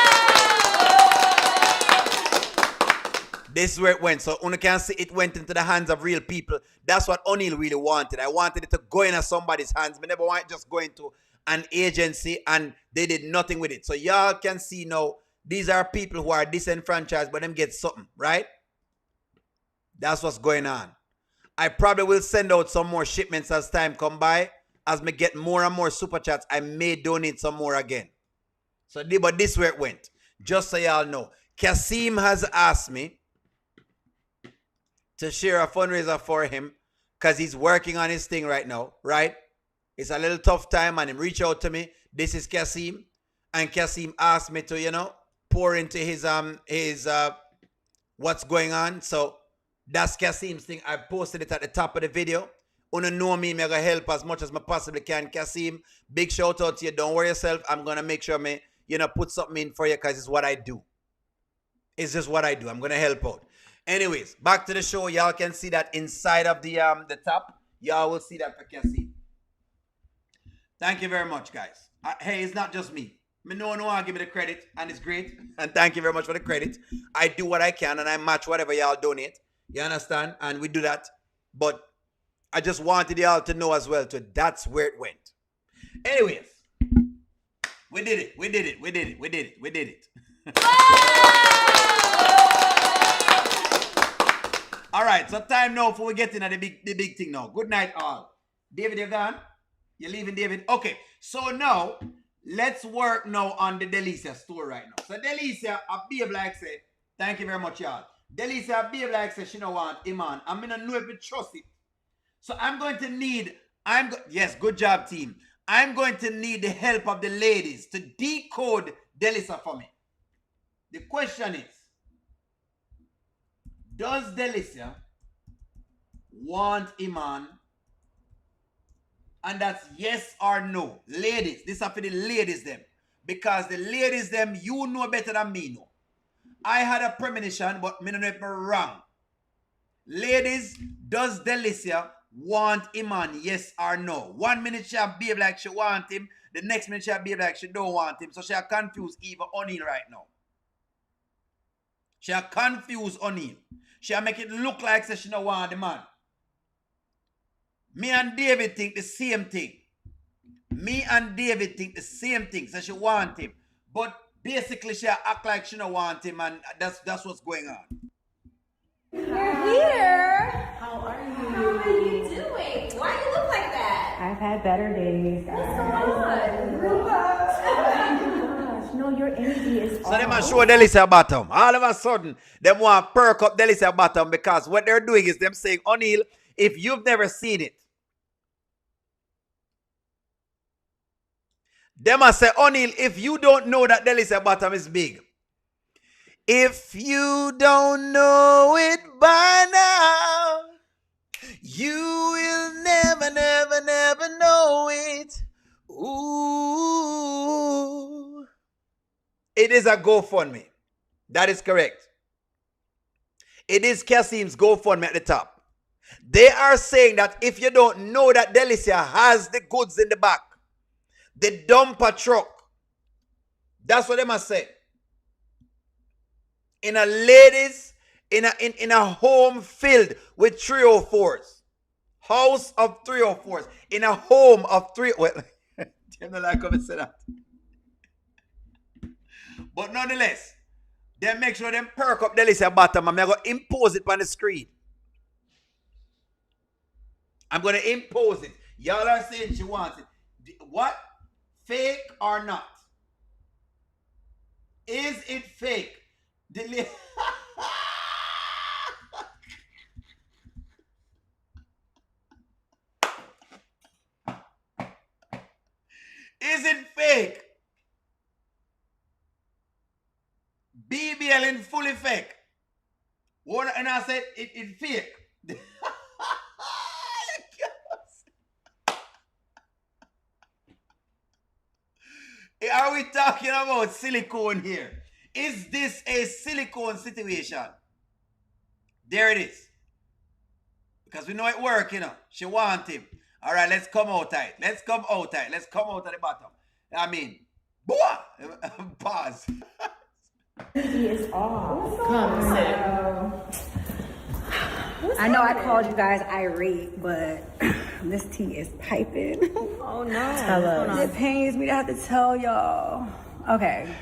This is where it went. So you can see it went into the hands of real people. That's what O'Neal really wanted. I wanted it to go into somebody's hands. I never want it just going to an agency and they did nothing with it. So y'all can see now, these are people who are disenfranchised, but them get something, right? That's what's going on. I probably will send out some more shipments as time come by. As me get more and more super chats, I may donate some more again. So, but this is where it went. Just so y'all know. Kasim has asked me to share a fundraiser for him because he's working on his thing right now, right? It's a little tough time and he reached out to me. This is Kasim. And Kasim asked me to, pour into his what's going on. So that's Kasim's thing. I posted it at the top of the video. You know me, I'm going to help as much as I possibly can. Kasim, big shout out to you. Don't worry yourself. I'm going to make sure me, put something in for you because it's what I do. It's just what I do. I'm going to help out. Anyways, back to the show. Y'all can see that inside of the top. Y'all will see that for Kasim. Thank you very much, guys. Hey, it's not just me. Me no one give me the credit, and it's great. And thank you very much for the credit. I do what I can, and I match whatever y'all donate. You understand? And we do that. But I just wanted y'all to know as well, too. That's where it went. Anyways, we did it. We did it. We did it. We did it. We did it. All right, so time now for we get into the big thing now. Good night, all. David, you're gone? You're leaving, David? Okay, so now, let's work now on the Delicia story right now. So Delicia, a behave like say, thank you very much, y'all. Delicia, a behave like say, she don't want Iman. I'm going to know if you trust it. So I'm going to need, yes, good job, team. I'm going to need the help of the ladies to decode Delicia for me. The question is, does Delicia want Iman? And that's yes or no. Ladies, this is for the ladies them. Because the ladies them, you know better than me know. I had a premonition, but me don't know if I'm wrong. Ladies, does Delicia want Iman, yes or no? 1 minute she'll behave like she want him. The next minute she'll behave like she don't want him. So she'll confuse even O'Neal right now. She'll confuse O'Neal. She'll make it look like she don't want the man. Me and David think the same thing. Me and David think the same thing. So she want him. But basically she act like she don't want him, and that's what's going on. You're here. How are you? How are you doing? Why do you look like that? I've had better days. What's going on? Oh my gosh, no, your energy is So they must show Delicia bottom. All of a sudden, they want to perk up Delicia bottom because what they're doing is them saying, O'Neal, if you've never seen it, they must say, O'Neal, if you don't know that Delicia bottom is big, if you don't know it by now, you will never, never, never know it. Ooh. It is a GoFundMe. That is correct. It is Kasim's GoFundMe at the top. They are saying that if you don't know that Delicia has the goods in the back, the dumper truck, that's what they must say. In a ladies, in a home filled with 304s. House of 304s. In a home of three. Well, I don't like how I say that. But nonetheless, they make sure them perk up Delicia bottom and I'm going to impose it on the screen. I'm going to impose it. Y'all are saying she wants it. What? Fake or not? Is it fake? Is it fake? BBL in full effect. And I said it's fake. Are we talking about silicone here? Is this a silicone situation? There it is. Because we know it works, you know. She wants him. All right, let's come out tight. Let's come out tight. Let's come out at the bottom. I mean, boah! Pause. He is off. Come sit. I know I called you guys irate, but this tea is piping. Oh no. Tell us. It pains me to have to tell y'all. Okay.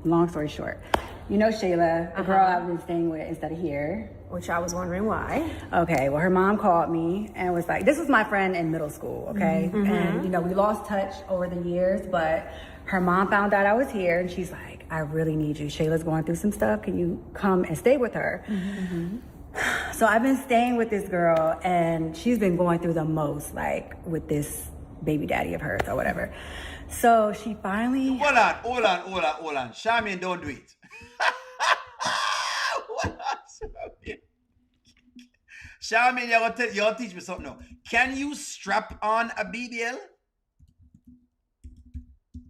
Long story short. You know Shayla, the girl I've been staying with instead of here. Which I was wondering why. Okay, well her mom called me and was like, this was my friend in middle school, okay? And you know, we lost touch over the years, but her mom found out I was here and she's like, I really need you. Shayla's going through some stuff. Can you come and stay with her? So I've been staying with this girl and she's been going through the most, like with this baby daddy of hers or whatever. So she finally... Hold on. Charmaine, don't do it. Hold on, Charmaine, you're gonna teach me something now. Can you strap on a BBL?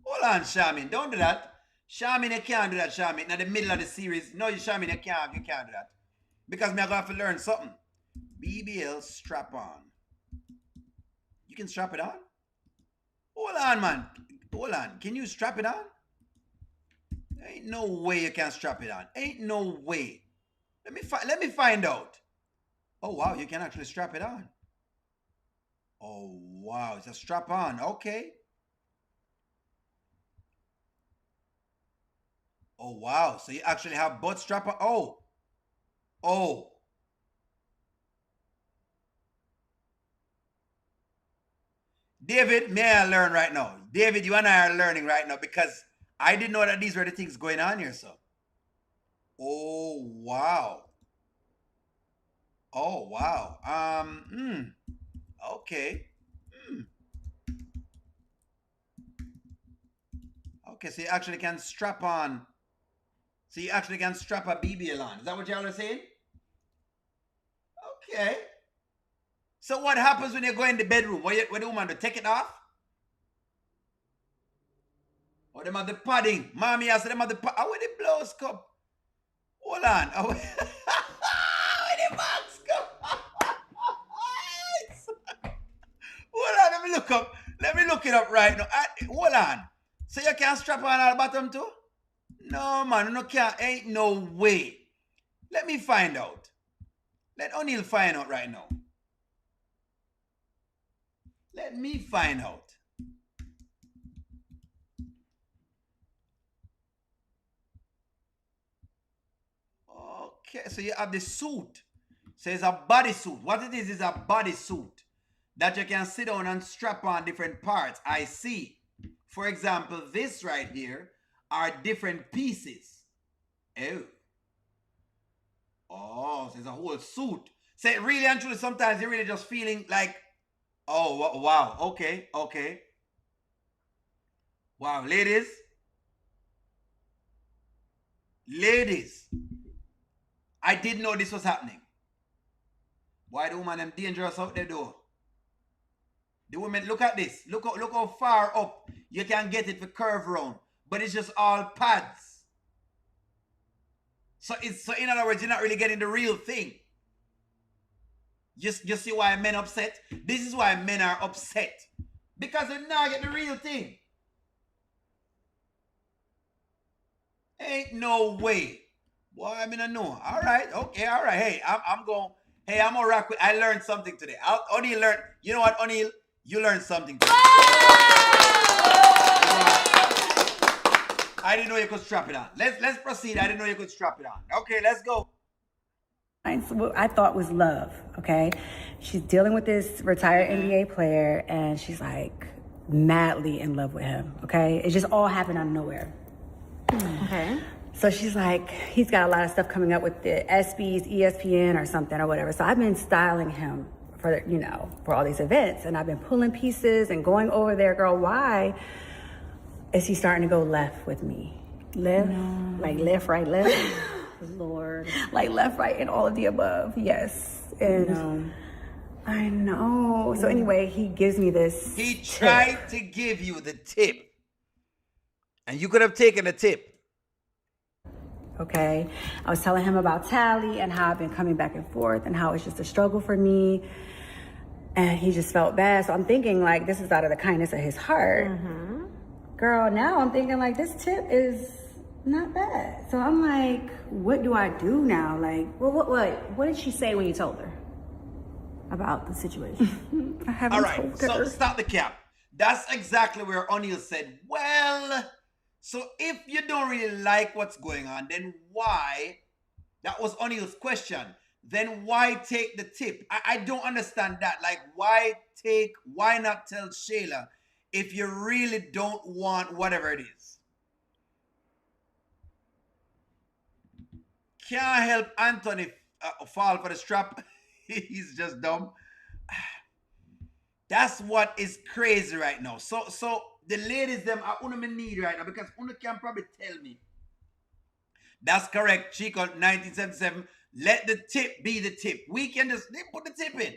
Hold on, Charmaine, don't do that. Charmaine, you can't do that, Charmaine. In the middle of the series, no, Charmaine, you can't do that. Because I'm going to have to learn something. BBL strap on. You can strap it on? Hold on, man. Hold on. Can you strap it on? Ain't no way you can strap it on. Ain't no way. Let me find out. Oh wow, you can actually strap it on. Oh wow, it's a strap on. Okay. Oh wow, so you actually have butt strap on. Oh. David, may I learn right now? David, you and I are learning right now because I didn't know that these were the things going on here, so. Oh wow. Oh wow. Okay. Okay, so you actually can strap on. So you actually can strap a BBL on. Is that what y'all are saying? Okay. So what happens when you go in the bedroom? What the woman to take it off? Or them have the padding? Mommy, I said them have the padding. How with the blouse cup? Hold on. How with the box cup? Hold on, let me look up. Let me look it up right now. Hold on. So you can strap on at the bottom too? No, man, no can't. Ain't no way. Let me find out. Let O'Neal find out right now. Let me find out. Okay, so you have the suit. So it's a bodysuit. What it is a bodysuit that you can sit down and strap on different parts. I see. For example, this right here are different pieces. Oh, so it's a whole suit. So really and truly, sometimes you're really just feeling like, oh, wow, okay. Wow, ladies, I didn't know this was happening. Why the woman them dangerous out there though? The women, look at this. Look how far up you can get it for curve round. But it's just all pads. So in other words, you're not really getting the real thing. You see why men upset? This is why men are upset. Because they're not getting the real thing. Ain't no way. Boy, I mean, I know. All right. Okay. All right. Hey, I'm going. Hey, I'm gonna rock with. I learned something today. O'Neal learned. You know what, O'Neal? You learned something today. I didn't know you could strap it on. Let's proceed. I didn't know you could strap it on. Okay, let's go. What I thought was love, okay? She's dealing with this retired NBA player, and she's like madly in love with him, okay? It just all happened out of nowhere. Okay. So she's like, he's got a lot of stuff coming up with the ESPYs, ESPN or something or whatever. So I've been styling him for, for all these events, and I've been pulling pieces and going over there. Girl, why is he starting to go left with me? Left? No. Like left, right, left? Lord. Like left, right, and all of the above. Yes. And I know. So anyway, he gives me this He tried to give you the tip. And you could have taken the tip. Okay. I was telling him about Tally and how I've been coming back and forth and how it's just a struggle for me. And he just felt bad. So I'm thinking like this is out of the kindness of his heart. Mm-hmm. Girl, now I'm thinking like this tip is not bad. So I'm like, what do I do now? Like, well, what did she say when you told her about the situation? I haven't told her. So stop the cap. That's exactly where O'Neal said, well, so if you don't really like what's going on, then why? That was O'Neal's question. Then why take the tip? I don't understand that. Like, why not tell Shayla if you really don't want whatever it is? Can't help Anthony fall for the strap. He's just dumb. That's what is crazy right now. So the ladies them are on my need right now because Una can probably tell me. That's correct. Chico 1977. Let the tip be the tip. We can just put the tip in.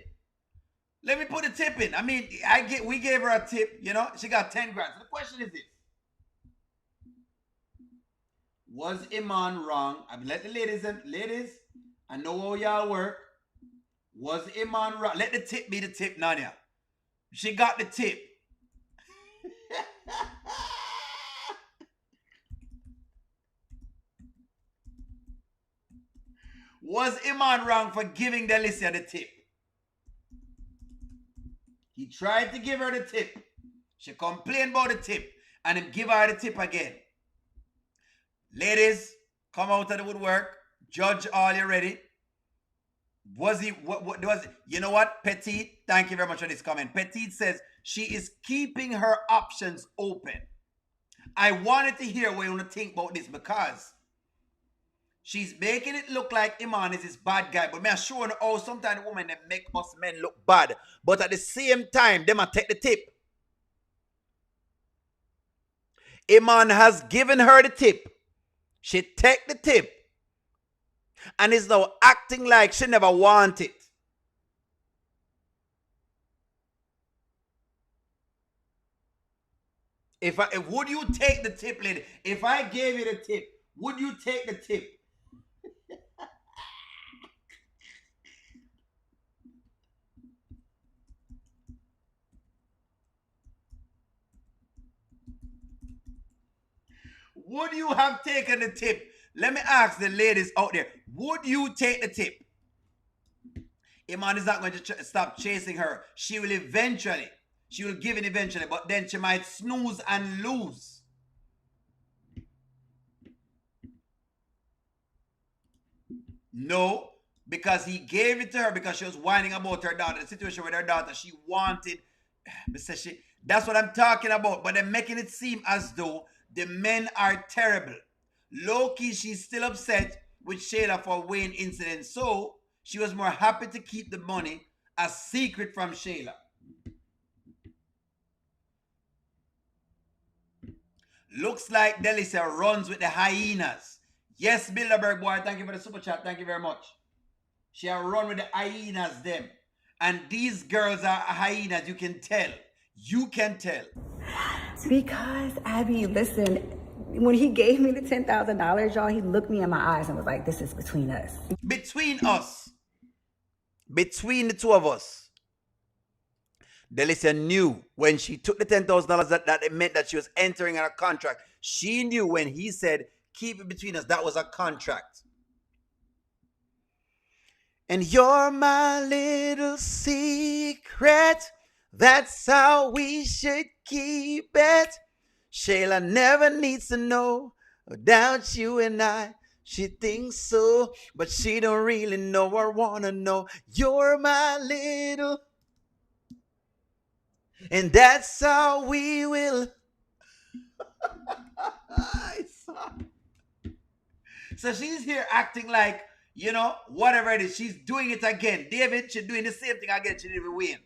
Let me put the tip in. I mean, we gave her a tip, she got 10 grand. So the question is this. Was Iman wrong? I mean, let the ladies, I know how y'all work. Was Iman wrong? Let the tip be the tip, Nadia. She got the tip. Was Iman wrong for giving Delicia the tip? He tried to give her the tip. She complained about the tip and him give her the tip again. Ladies, come out of the woodwork. Judge all you ready. Was he, what was, you know what, Petite, thank you very much for this comment. Petite says she is keeping her options open. I wanted to hear what you want to think about this because she's making it look like Iman is this bad guy. But me sure how sometimes women they make us men look bad. But at the same time, they might take the tip. Iman has given her the tip. She take the tip. And is now acting like she never wanted it. Would you take the tip, lady? If I gave you the tip, would you take the tip? Would you have taken the tip? Let me ask the ladies out there. Would you take the tip? Iman is not going to stop chasing her. She will eventually. She will give it eventually. But then she might snooze and lose. No. Because he gave it to her because she was whining about her daughter. The situation with her daughter. She wanted. That's what I'm talking about. But they're making it seem as though the men are terrible. Low-key, she's still upset with Shayla for Wayne incident. So, she was more happy to keep the money a secret from Shayla. Looks like Delicia runs with the hyenas. Yes, Bilderberg boy, thank you for the super chat. Thank you very much. She a run with the hyenas them. And these girls are hyenas, you can tell. You can tell. Because, Abby, listen, when he gave me the $10,000, y'all, he looked me in my eyes and was like, this is between us. Between us. Between the two of us. Delicia knew when she took the $10,000 that it meant that she was entering on a contract. She knew when he said, keep it between us, that was a contract. And you're my little secret. That's how we should keep it. Shayla never needs to know about you and I. She thinks so, but she don't really know or wanna know. You're my little, and that's how we will. So she's here acting like, you know, whatever it is, she's doing it again. David, she's doing the same thing again. She didn't win.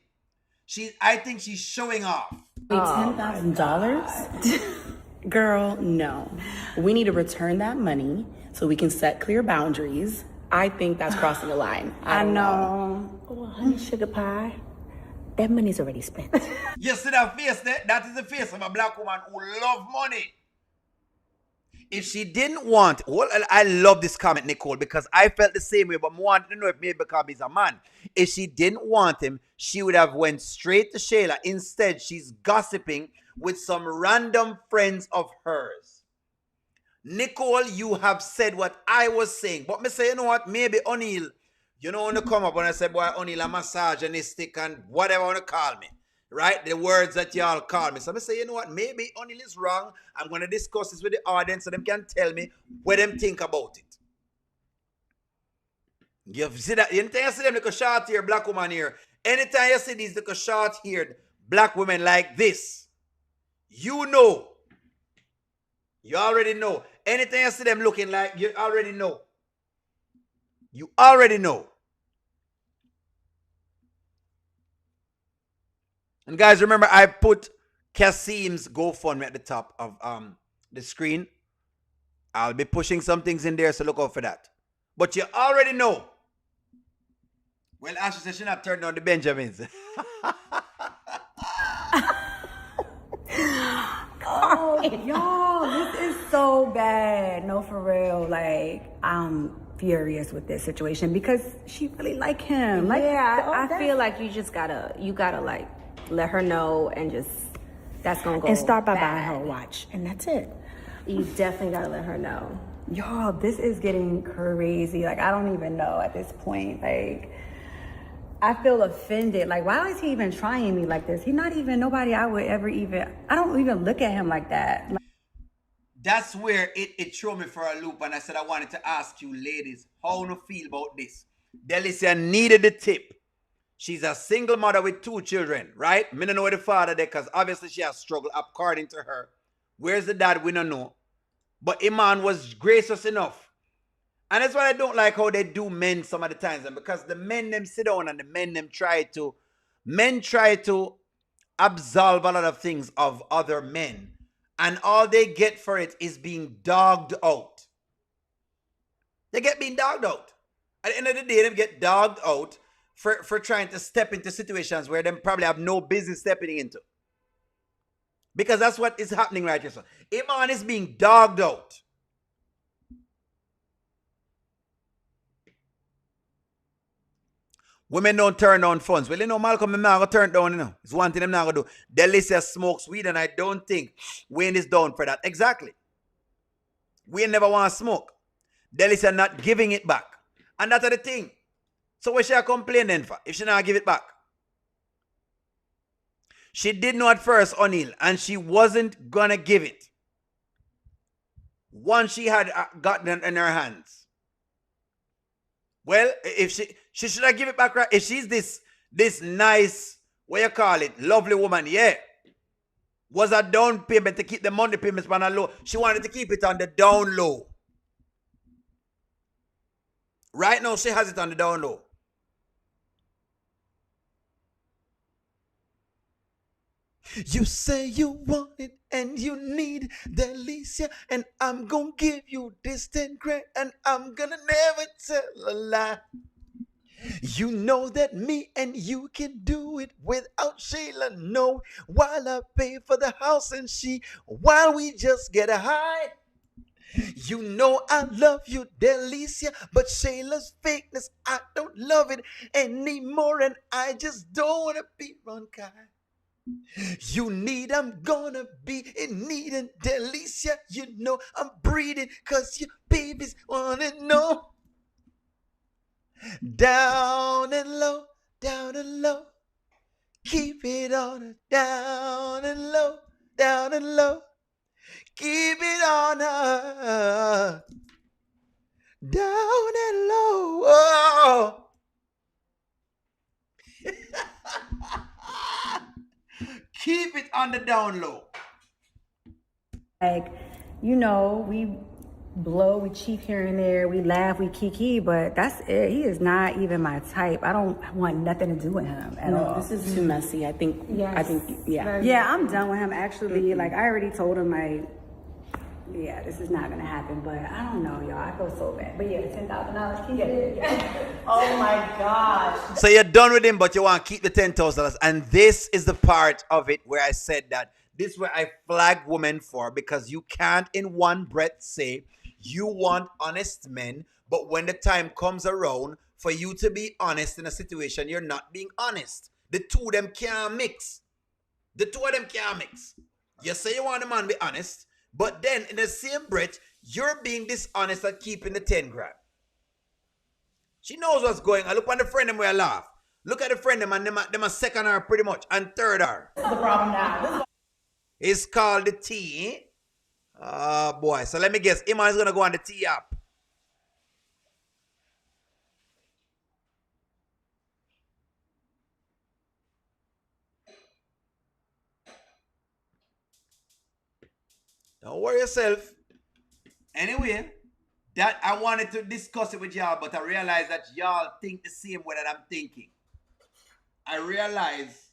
I think she's showing off. $10,000? Girl, no. We need to return that money so we can set clear boundaries. I think that's crossing the line. I know. Well, honey, sugar pie, that money's already spent. You see that face there? That is the face of a black woman who loves money. If she didn't want, well, I love this comment, Nicole, because I felt the same way, but I wanted to know if maybe because he's a man. If she didn't want him, she would have went straight to Shayla. Instead, she's gossiping with some random friends of hers. Nicole, you have said what I was saying. But me say, you know what, maybe O'Neal, you know, when you come up and I say, boy, O'Neal, a misogynistic and whatever you want to call me. Right? The words that y'all call me. So I say, you know what, maybe O'Neal is wrong. I'm going to discuss this with the audience so them can tell me what them think about it. You see that? Anytime you see them like a short-haired black woman here, anytime you see these like a short-haired black women like this, you know. You already know. Anytime you see them looking like, you already know. You already know. And guys, remember I put Kasim's GoFundMe at the top of the screen. I'll be pushing some things in there, so look out for that. But you already know. Well, Ashley says she not turned on the Benjamins. Oh, y'all, this is so bad. No, for real. Like, I'm furious with this situation because she really like him. Like, yeah, I feel like you gotta like let her know and just that's gonna go and start by bad. buying her a watch, and that's it. You definitely gotta let her know. Y'all, this is getting crazy. Like, I don't even know at this point. Like, I feel offended. Like, why is he even trying me like this? He's not even nobody I would ever even, I don't even look at him like that. Like, that's where it threw me for a loop, and I said I wanted to ask you ladies, how you feel about this? Delicia needed the tip. She's a single mother with 2 children, right? Me don't know where the father there, because obviously she has struggled according to her. Where's the dad? We don't know. But Iman was gracious enough. And that's why I don't like how they do men some of the times. And because the men them sit down and the men them try to absolve a lot of things of other men. And all they get for it is being dogged out. They get being dogged out. At the end of the day, they get dogged out for trying to step into situations where they probably have no business stepping into. Because that's what is happening right here. So Iman is being dogged out. Women don't turn down funds. Well, you know, Malcolm, I'm not going to turn down, you know. It's one thing I'm not going to do. Delicia smokes weed, and I don't think Wayne is down for that. Exactly. Wayne never want to smoke. Delicia not giving it back. And that's the thing. So what she complain then for if she not give it back? She did know at first, O'Neal, and she wasn't going to give it. Once she had gotten it in her hands. Well, if she should have give it back, right? If she's this nice, what you call it, lovely woman, yeah. Was a down payment to keep the monthly payments on a low. She wanted to keep it on the down low. Right now, she has it on the down low. You say you want it and you need Delicia, and I'm gonna give you this 10 grand, and I'm gonna never tell a lie. You know that me and you can do it without Shayla, no. While I pay for the house and while we just get a high. You know I love you, Delicia, but Shayla's fakeness, I don't love it anymore, and I just don't wanna be wrong guy. You need, I'm gonna be in need, and Delicia, you know I'm breathing, cause your babies wanna know. Down and low, keep it on her. Down and low, keep it on her. Down and low, oh. Keep it on the down low. Like, you know, we blow, we cheat here and there, we laugh, we kiki, but that's it. He is not even my type. I don't want nothing to do with him at all. This is too messy. I think, yeah. Yeah, I'm done with him, actually. Like, I already told him, like, yeah, this is not gonna happen, but I don't know, y'all. I feel so bad. But yeah, $10,000, keep it. Oh my gosh. So you're done with him, but you want to keep the $10,000. And this is the part of it where I said that this is where I flag women for, because you can't in one breath say you want honest men, but when the time comes around for you to be honest in a situation, you're not being honest. The two of them can't mix. You say you want a man to be honest, but then in the same breath, you're being dishonest at keeping the 10 grand. She knows what's going on. Look at the friend them where I laugh. Look at the friend them, and them are second her pretty much, and third her. This is the problem now. It's called the T. Oh boy. So let me guess. Iman is going to go on the T app. Don't worry yourself. Anyway, that I wanted to discuss it with y'all, but I realized that y'all think the same way that I'm thinking. I realize,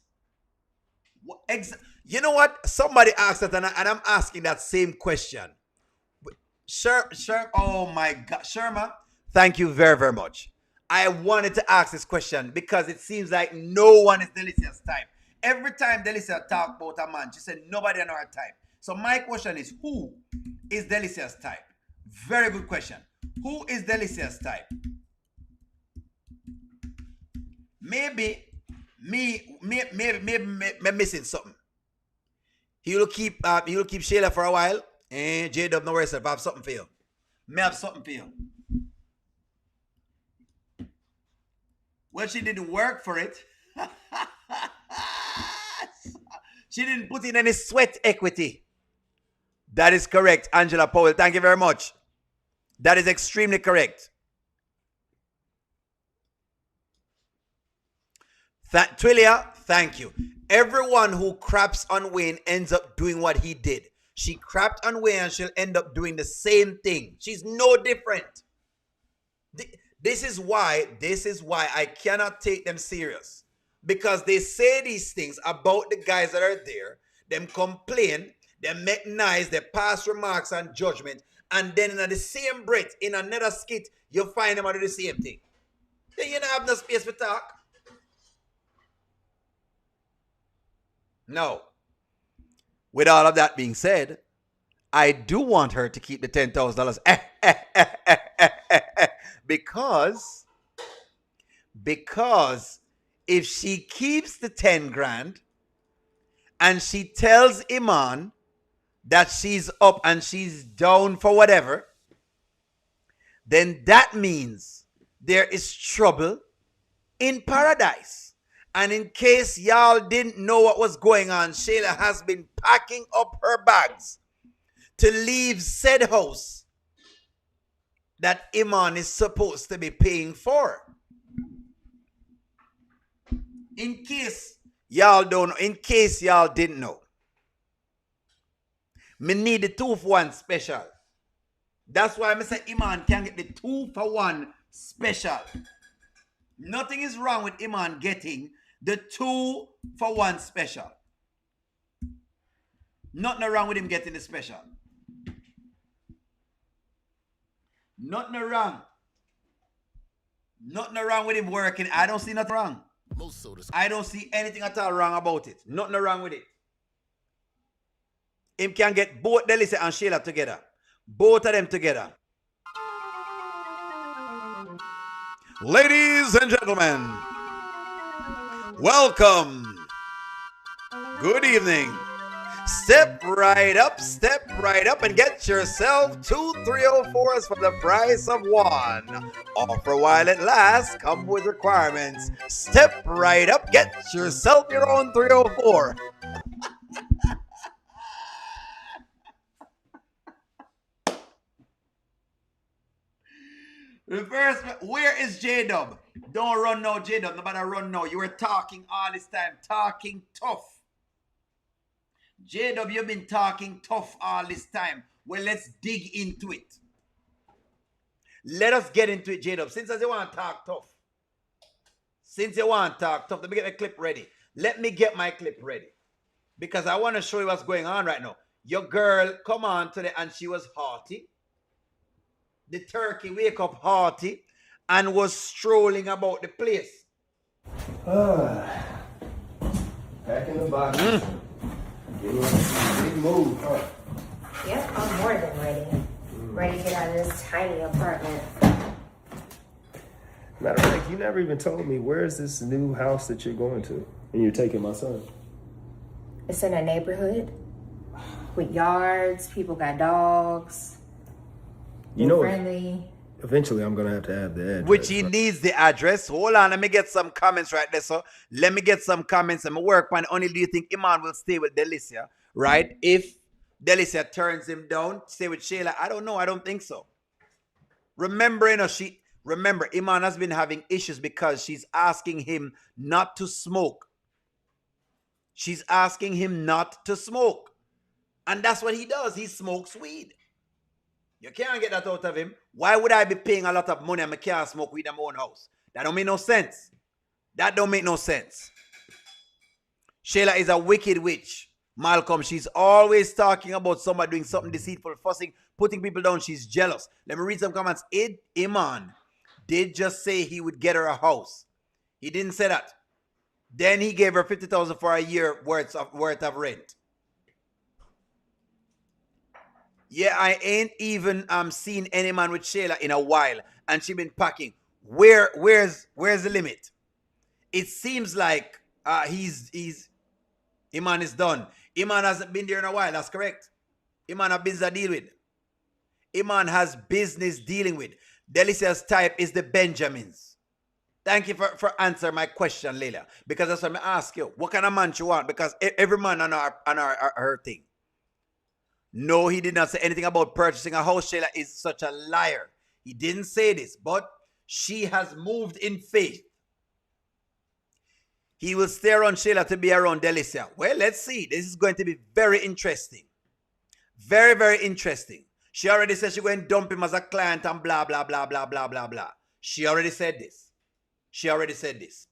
you know what? Somebody asked that, and I'm asking that same question. Oh my God, Sherma, thank you very, very much. I wanted to ask this question because it seems like no one is Delicia's type. Every time Delicia talk about a man, she said nobody on her type. So my question is, who is Delicia's type? Very good question. Who is Delicia's type? Maybe me missing something. He will keep Shayla for a while, and J-Dub, no worries, I have something for you. May have something for you. Well, she didn't work for it. She didn't put in any sweat equity. That is correct, Angela Powell. Thank you very much. That is extremely correct. Twilia, thank you. Everyone who craps on Wayne ends up doing what he did. She crapped on Wayne and she'll end up doing the same thing. She's no different. This is why I cannot take them serious. Because they say these things about the guys that are there. Them complain, they make nice, they pass remarks and judgment. And then in the same breath, in another skit, you find them do the same thing. Then you don't have no space for talk. No. With all of that being said, I do want her to keep the $10,000 because if she keeps the 10 grand and she tells Iman that she's up and she's down for whatever, then that means there is trouble in paradise. And in case y'all didn't know what was going on, Shayla has been packing up her bags to leave said house that Iman is supposed to be paying for. In case y'all don't know, in case y'all didn't know, me need the 2-for-1 special. That's why I say Iman can get the 2-for-1 special. Nothing is wrong with Iman getting the 2-for-1 special. Nothing wrong with him getting the special. Nothing wrong. Nothing wrong with him working. I don't see nothing wrong. I don't see anything at all wrong about it. Nothing wrong with it. Him can get both Delicia and Shayla together. Both of them together. Ladies and gentlemen, welcome. Good evening. Step right up, and get yourself 2 304s for the price of 1. Offer while it lasts, come with requirements. Step right up, get yourself your own 304. Reverse, where is J-Dub? Don't run now, J-Dub. Nobody run now. You were talking all this time, talking tough. J-Dub, you've been talking tough all this time. Well, let's dig into it. Let us get into it, J-Dub. Since you want to talk tough. Let me get my clip ready. Let me get my clip ready. Because I want to show you what's going on right now. Your girl come on today and she was haughty. The turkey wake up haughty and was strolling about the place. Packing the boxes. Big move, huh? Yep, I'm more than ready. Ready to get out of this tiny apartment. Matter of fact, you never even told me where's this new house that you're going to and you're taking my son. It's in a neighborhood with yards, people got dogs. You know, friendly. Eventually I'm going to have the address. Which he needs the address. Hold on, let me get some comments right there. So let me get some comments. I'm going to work on only do you think Iman will stay with Delicia, right? If Delicia turns him down, stay with Shayla. I don't know. I don't think so. Remember, Iman has been having issues because she's asking him not to smoke. She's asking him not to smoke. And that's what he does. He smokes weed. You can't get that out of him. Why would I be paying a lot of money and I can't smoke weed in my own house? That don't make no sense. That don't make no sense. Shayla is a wicked witch. Malcolm, she's always talking about somebody doing something deceitful, fussing, putting people down. She's jealous. Let me read some comments. Iman did just say he would get her a house. He didn't say that. Then he gave her $50,000 for a year worth of rent. Yeah, I ain't even seen any man with Shayla in a while, and she been packing. Where's the limit? It seems like Iman is done. Iman hasn't been there in a while. That's correct. Iman have business to deal with. Iman has business dealing with. Delicia's type is the Benjamins. Thank you for answering my question, Leila. Because that's what I ask you. What kind of man you want? Because every man on her thing. No, he did not say anything about purchasing a house. Shayla is such a liar. He didn't say this, but she has moved in faith. He will stay around Shayla to be around Delicia. Well, let's see. This is going to be very interesting. Very, very interesting. She already said she's going to dump him as a client and blah, blah, blah, blah, blah, blah, blah. She already said this. She already said this.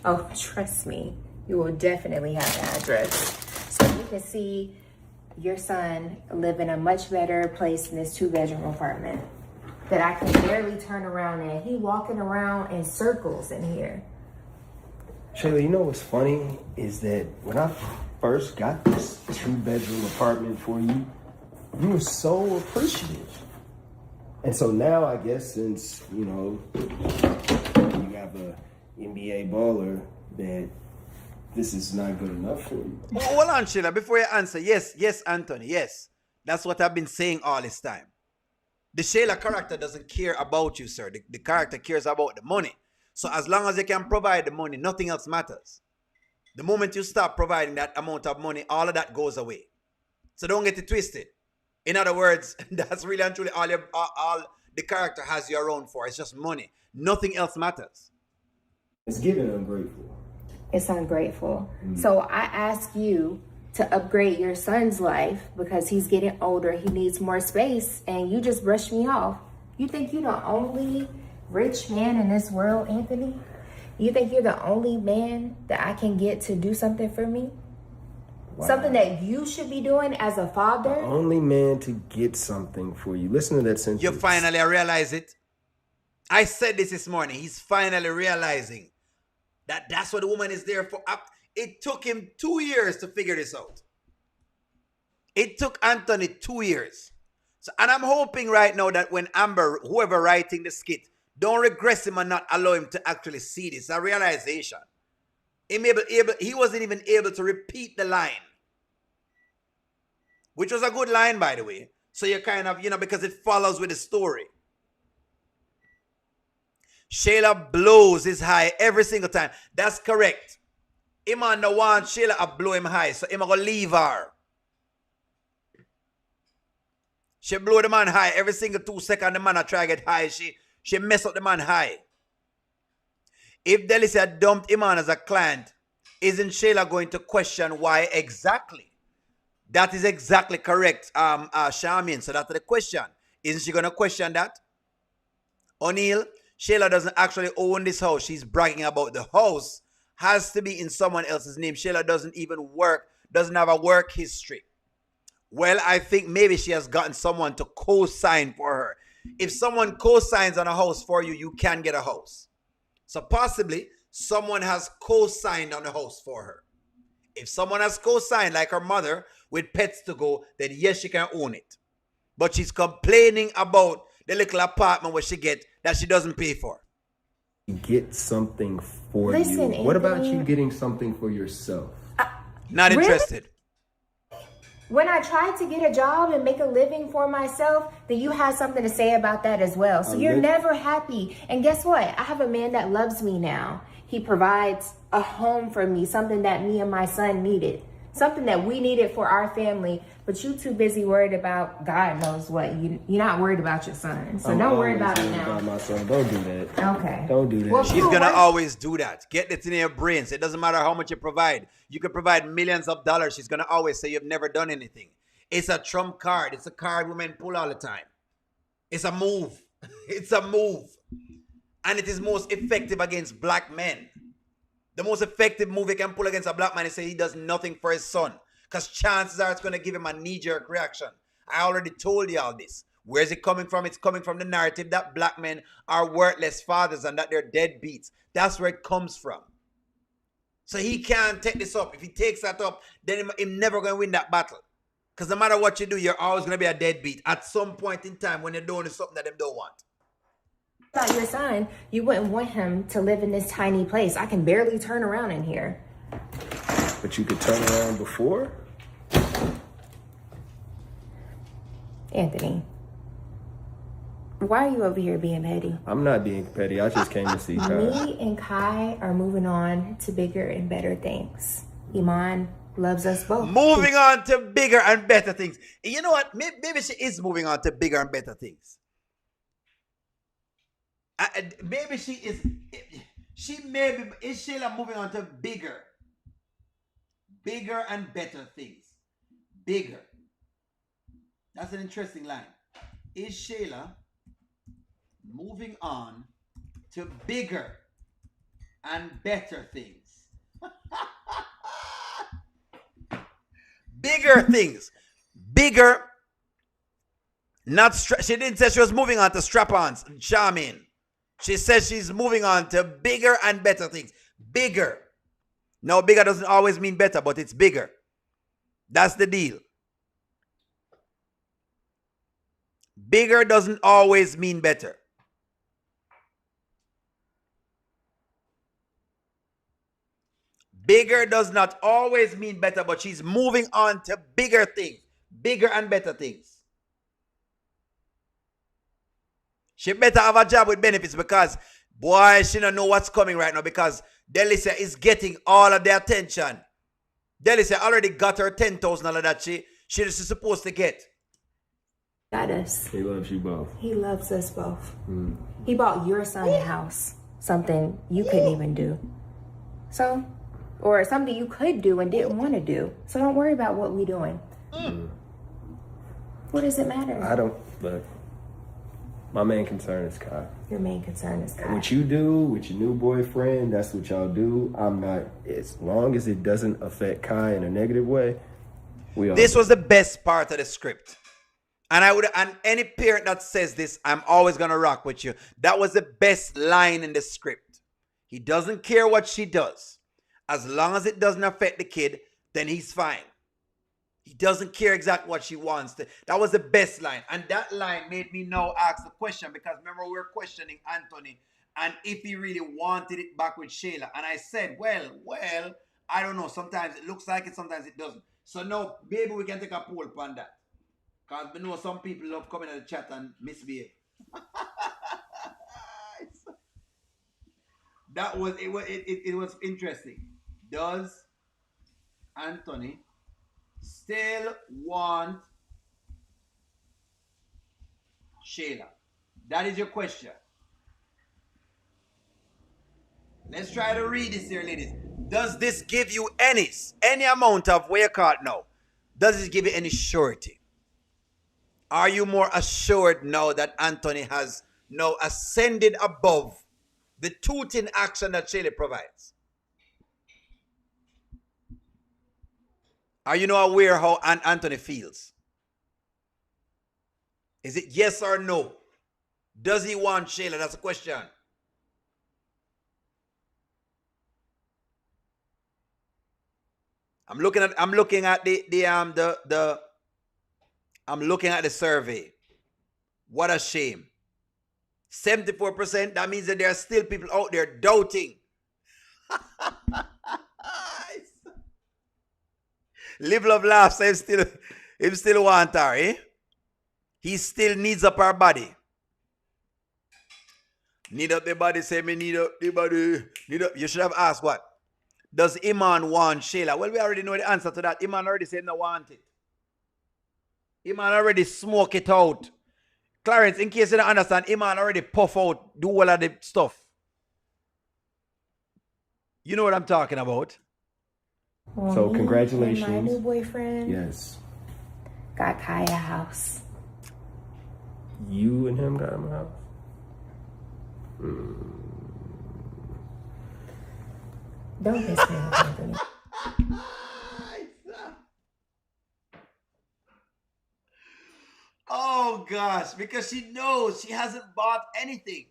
Oh, trust me. You will definitely have the address. So you can see your son live in a much better place in this 2-bedroom apartment that I can barely turn around in. He walking around in circles in here. Shayla, you know what's funny is that when I first got this 2-bedroom apartment for you, you were so appreciative. And so now I guess since, you know, you have a NBA baller, that this is not good enough for you. Oh, hold on, Shayla, before you answer. Yes, Anthony, yes. That's what I've been saying all this time. The Shayla character doesn't care about you, sir. The character cares about the money. So as long as they can provide the money, nothing else matters. The moment you stop providing that amount of money, all of that goes away. So don't get it twisted. In other words, that's really and truly all the character has you around for. It's just money. Nothing else matters. It's giving ungrateful. It's ungrateful. So I ask you to upgrade your son's life because he's getting older. He needs more space. And you just brushed me off. You think you're the only rich man in this world, Anthony? You think you're the only man that I can get to do something for me? Wow. Something that you should be doing as a father? The only man to get something for you. Listen to that sentence. You finally realize it. I said this morning. He's finally realizing that that's what the woman is there for. It took him 2 years to figure this out. It took Anthony 2 years. So, and I'm hoping right now that when Amber, whoever writing the skit, don't regress him and not allow him to actually see this. A realization. He wasn't even able to repeat the line. Which was a good line, by the way. So you kind of, because it follows with the story. Shayla blows his high every single time. That's correct. Iman no want Shayla to blow him high. So Iman gonna leave her. She blow the man high every single 2 seconds. The man a try to get high. She mess up the man high. If Delicia dumped Iman as a client, isn't Shayla going to question why exactly? That is exactly correct, Charmaine. So that's the question. Isn't she going to question that? O'Neal, Shayla doesn't actually own this house. She's bragging about the house. Has to be in someone else's name. Shayla doesn't even work, doesn't have a work history. Well, I think maybe she has gotten someone to co-sign for her. If someone co-signs on a house for you, you can get a house. So possibly someone has co-signed on a house for her. If someone has co-signed, like her mother, with pets to go, then yes, she can own it. But she's complaining about the little apartment where she get that she doesn't pay for. Get something for you. Anthony, what about you getting something for yourself? Not interested. When I tried to get a job and make a living for myself, then you had something to say about that as well. So you're never happy. And guess what? I have a man that loves me now. He provides a home for me, something that me and my son needed, something that we needed for our family. But you too busy worried about God knows what. You're not worried about your son. So don't worry about it now. About my son. Don't do that. Okay. Don't do that. Well, She's going to always do that. Get it in your brains. It doesn't matter how much you provide. You can provide millions of dollars. She's going to always say you've never done anything. It's a trump card. It's a card women pull all the time. It's a move. It's a move. And it is most effective against black men. The most effective move he can pull against a black man is say he does nothing for his son. Because chances are it's going to give him a knee-jerk reaction. I already told you all this. Where's it coming from? It's coming from the narrative that black men are worthless fathers and that they're deadbeats. That's where it comes from. So he can't take this up. If he takes that up, then he's never going to win that battle. Because no matter what you do, you're always going to be a deadbeat at some point in time when you're doing something that they don't want. About your son, you wouldn't want him to live in this tiny place. I can barely turn around in here. But you could turn around before? Anthony, why are you over here being petty? I'm not being petty. I just came to see Kai. Me and Kai are moving on to bigger and better things. Iman loves us both. Moving on to bigger and better things. You know what? Maybe she is moving on to bigger and better things. Maybe she is. She may be. Is Shayla moving on to bigger and better things? Bigger. That's an interesting line. Is Shayla moving on to bigger and better things? Bigger things. Bigger. Not she didn't say she was moving on to strap-ons. Charming. She says she's moving on to bigger and better things. Bigger. No, bigger doesn't always mean better, but it's bigger. That's the deal. Bigger doesn't always mean better. Bigger does not always mean better, but she's moving on to bigger things. Bigger and better things. She better have a job with benefits because, boy, she don't know what's coming right now because Delicia is getting all of the attention. Delicia already got her $10,000 that she's supposed to get. Got us. He loves you both. He loves us both. He bought your son a house, something you couldn't even do. So, or something you could do and didn't want to do. So don't worry about what we're doing. What does it matter? I don't, look, my main concern is Kai. Your main concern is Kai. What you do with your new boyfriend, that's what y'all do. I'm not, as long as it doesn't affect Kai in a negative way, we all. This was the best part of the script. And any parent that says this, I'm always gonna rock with you. That was the best line in the script. He doesn't care what she does. As long as it doesn't affect the kid, then he's fine. He doesn't care exactly what she wants. That was the best line. And that line made me now ask the question because remember we were questioning Anthony and if he really wanted it back with Shayla. And I said, well, I don't know. Sometimes it looks like it, sometimes it doesn't. So now maybe we can take a poll on that. Because we know some people love coming in the chat and misbehave. That was it was interesting. Does Anthony still want Shayla? That is your question. Let's try to read this here, ladies. Does this give you any amount of what you call it now? Does this give you any surety? Are you more assured now that Anthony has now ascended above the tooting action that Shayla provides? Are you now aware how Anthony feels? Is it yes or no? Does he want Shayla? That's a question. I'm looking at the survey. What a shame. 74%, that means that there are still people out there doubting. Live, love, laugh, so him still want her, eh? He still needs up her body. Need up the body, say me need up the body. Need up. You should have asked what? Does Iman want Shayla? Well, we already know the answer to that. Iman already said no want it. Iman already smoke it out. Clarence, in case you don't understand, Iman already puff out, do all of the stuff. You know what I'm talking about. Well, So congratulations. And my new boyfriend. Yes. Got Kai a house. You and him got him a house? Don't piss me off, Anthony. Oh gosh, because she knows she hasn't bought anything.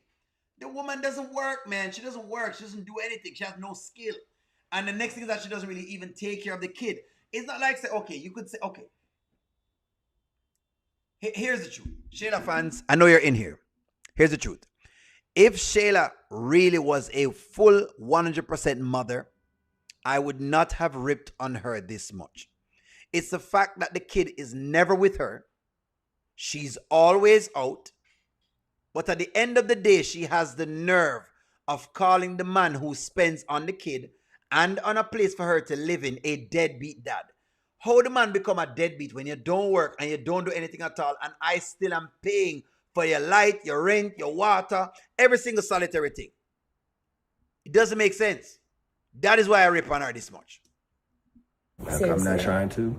The woman doesn't work, man. She doesn't work. She doesn't do anything. She has no skill. And the next thing is that she doesn't really even take care of the kid. It's not like, say, okay, you could say, okay. Here's the truth. Shayla fans, I know you're in here. Here's the truth. If Shayla really was a full 100% mother, I would not have ripped on her this much. It's the fact that the kid is never with her. She's always out. But at the end of the day, she has the nerve of calling the man who spends on the kid and on a place for her to live in a deadbeat dad. How the man become a deadbeat when you don't work and you don't do anything at all, and I still am paying for your light, your rent, your water, every single solitary thing? It doesn't make sense. That is why I rip on her this much. I'm not trying to.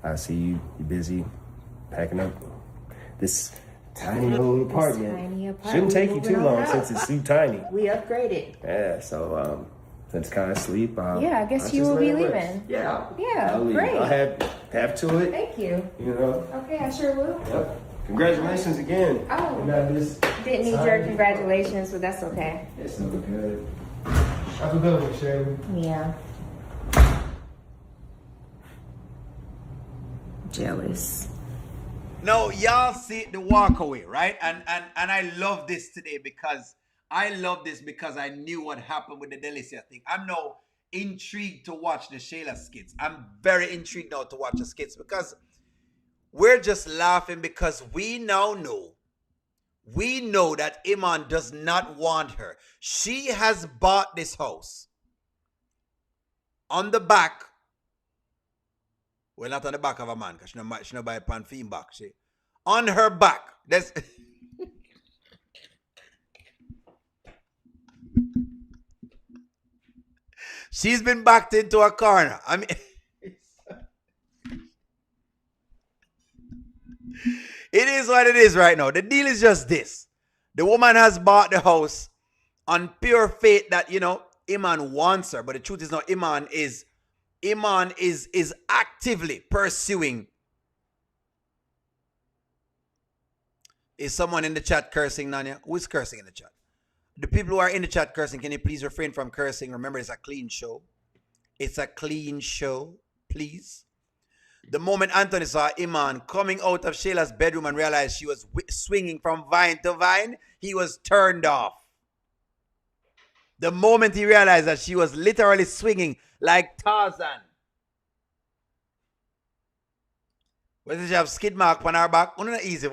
I see you're busy packing up this tiny little apartment. Shouldn't take you too long since it's too tiny. We upgraded. Yeah, so since kind of sleep, I guess you will be leaving. Yeah. Yeah, I'll great. I'll have to it. Thank you. You know. Okay, I sure will. Yep. Congratulations again. Oh, didn't need your congratulations, but that's okay. It's all good. Have a good one, Shayla. Yeah. Jealous. No, y'all see the walk away, right? And I love this today because I knew what happened with the Delicia thing. I'm now intrigued to watch the Shayla skits. I'm very intrigued now to watch the skits because we're just laughing because we now know. We know that Iman does not want her. She has bought this house on the back. Well, not on the back of a man, because she no buy a pan for back. She on her back. That's she's been backed into a corner. I mean, it is what it is right now. The deal is just this. The woman has bought the house on pure faith that, Iman wants her. But the truth is not. Iman is actively pursuing. Is someone in the chat cursing, Nanya? Who is cursing in the chat? The people who are in the chat cursing, can you please refrain from cursing? Remember, it's a clean show. It's a clean show, please. The moment Anthony saw Iman coming out of Shayla's bedroom and realized she was swinging from vine to vine, he was turned off. The moment he realized that she was literally swinging like Tarzan. Whether she have skid mark on her back, not easy.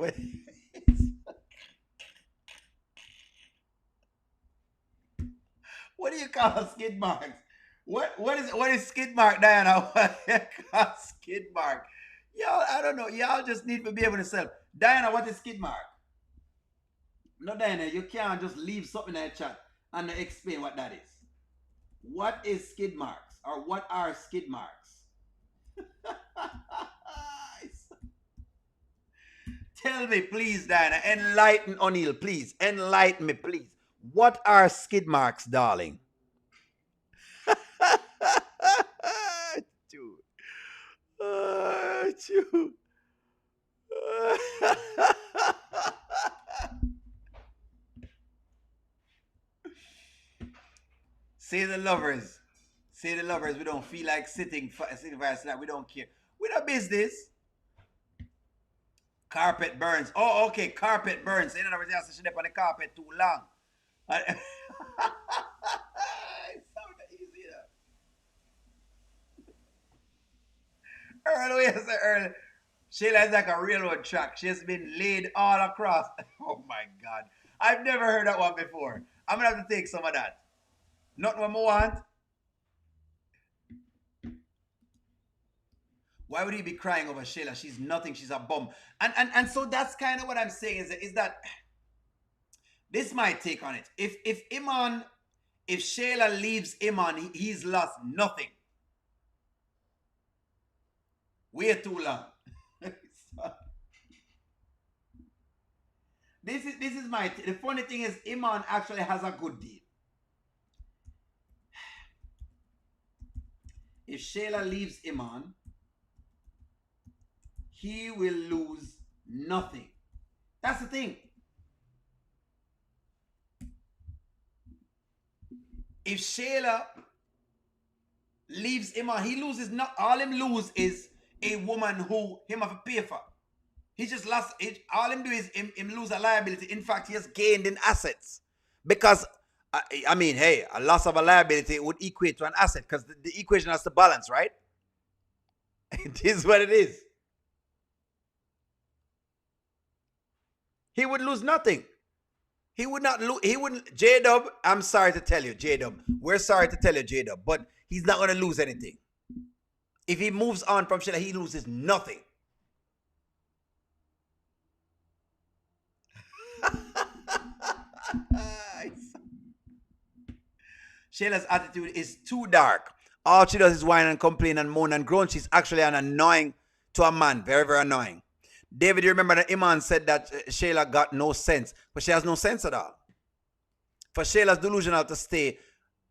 What do you call skid marks? What is skid mark, Diana? What do you call skid mark? Y'all, I don't know. Y'all just need to be able to sell. Diana, what is skid mark? No, Diana, you can't just leave something in the chat and explain what that is. What is skid marks? Or what are skid marks? Tell me, please, Diana. Enlighten O'Neill, please. Enlighten me, please. What are skid marks, darling? Say the lovers, we don't feel like sitting for that. We don't care. We don't business. Carpet burns. Oh, okay, carpet burns. In other words, you have to sit up on the carpet too long. It sounds easier. Earl. Shayla is like a railroad track. She has been laid all across. Oh my God. I've never heard that one before. I'm going to have to take some of that. Not what I want. Why would he be crying over Shayla? She's nothing. She's a bum. And so that's kind of what I'm saying is that this is my take on it. If Shayla leaves Iman, he's lost nothing. Way too long. This is my the funny thing is Iman actually has a good deal. If Shayla leaves Iman, he will lose nothing. That's the thing. If Shayla leaves Iman, he loses not all him lose is a woman who him have to pay for. He just lost it. All him do is him lose a liability. In fact, he has gained in assets. Because I mean, hey, a loss of a liability would equate to an asset because the equation has to balance, right? It is what it is. He would lose nothing. He would not lose. He wouldn't. J-Dub, I'm sorry to tell you, J-Dub. We're sorry to tell you, J-Dub. But he's not going to lose anything. If he moves on from Shayla, he loses nothing. Shayla's attitude is too dark. All she does is whine and complain and moan and groan. She's actually an annoying to a man. Very, very annoying. David, you remember that Iman said that Shayla got no sense. But she has no sense at all. For Shayla's delusional to stay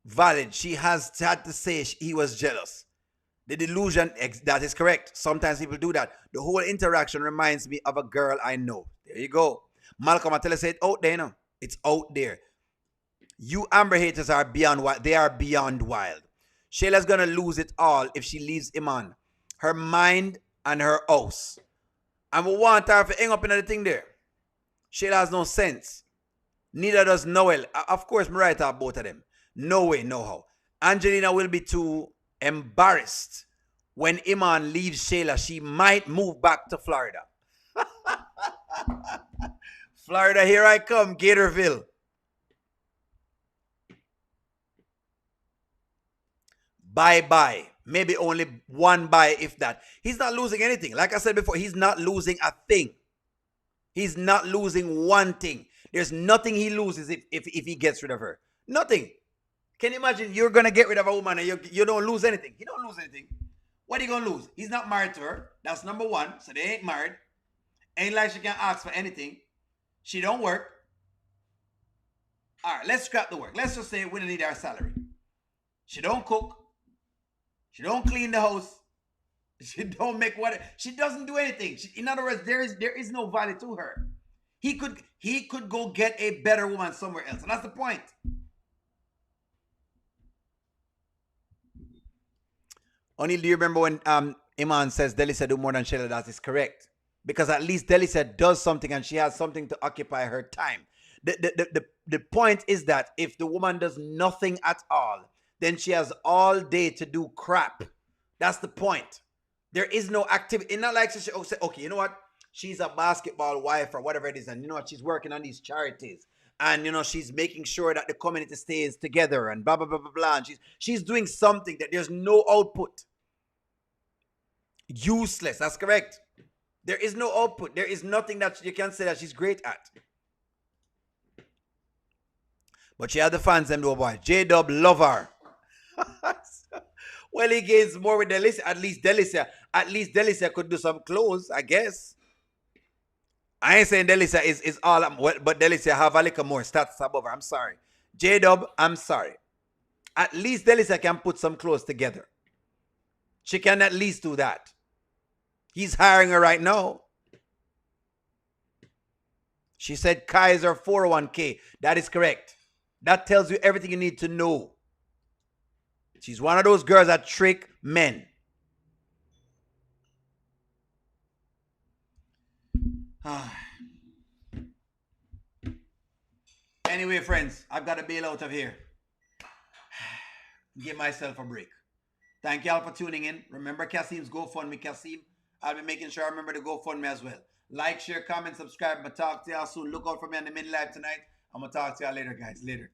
valid, she has had to say he was jealous. The delusion, that is correct. Sometimes people do that. The whole interaction reminds me of a girl I know. There you go. Malcolm, I tell you, say it's out there, you know. It's out there. You Amber haters are beyond wild. They are beyond wild. Shayla's going to lose it all if she leaves Iman. Her mind and her house. And we want her to hang up in the thing there. Shayla has no sense. Neither does Noel. Of course, I'm right about both of them. No way, no how. Angelina will be too embarrassed when Iman leaves Shayla. She might move back to Florida. Florida, here I come, Gatorville. Bye-bye. Maybe only one bye, if that. He's not losing anything. Like I said before, he's not losing a thing. He's not losing one thing. There's nothing he loses if he gets rid of her. Nothing. Can you imagine you're going to get rid of a woman and you don't lose anything? He don't lose anything. What are you going to lose? He's not married to her. That's number one. So they ain't married. Ain't like she can ask for anything. She don't work. All right, let's scrap the work. Let's just say we don't need our salary. She don't cook. She don't clean the house. She don't make water. She doesn't do anything. In other words, there is no value to her. He could go get a better woman somewhere else. And that's the point. Only do you remember when Iman says Delicia do more than Shayla? That is correct. Because at least Delicia does something and she has something to occupy her time. The point is that if the woman does nothing at all, then she has all day to do crap. That's the point. There is no activity. It's not like she say, okay, you know what? She's a basketball wife or whatever it is. And you know what? She's working on these charities. And, you know, she's making sure that the community stays together and blah, blah, blah, blah, blah. And she's doing something that there's no output. Useless. That's correct. There is no output. There is nothing that you can say that she's great at. But she had the fans, them though, boy. J-Dub love her. Well, he gains more with Delicia. At least Delicia could do some clothes, I guess. I ain't saying Delicia is all, but Delicia have a little more stats above her. I'm sorry. J-Dub, I'm sorry. At least Delicia can put some clothes together. She can at least do that. He's hiring her right now. She said Kaiser 401k. That is correct. That tells you everything you need to know. She's one of those girls that trick men. Anyway, friends, I've got to bail out of here. Give myself a break. Thank y'all for tuning in. Remember Kasim's GoFundMe. Kasim, I'll be making sure I remember the GoFundMe as well. Like, share, comment, subscribe. I'm going to talk to y'all soon. Look out for me on the mid live tonight. I'm going to talk to y'all later, guys. Later.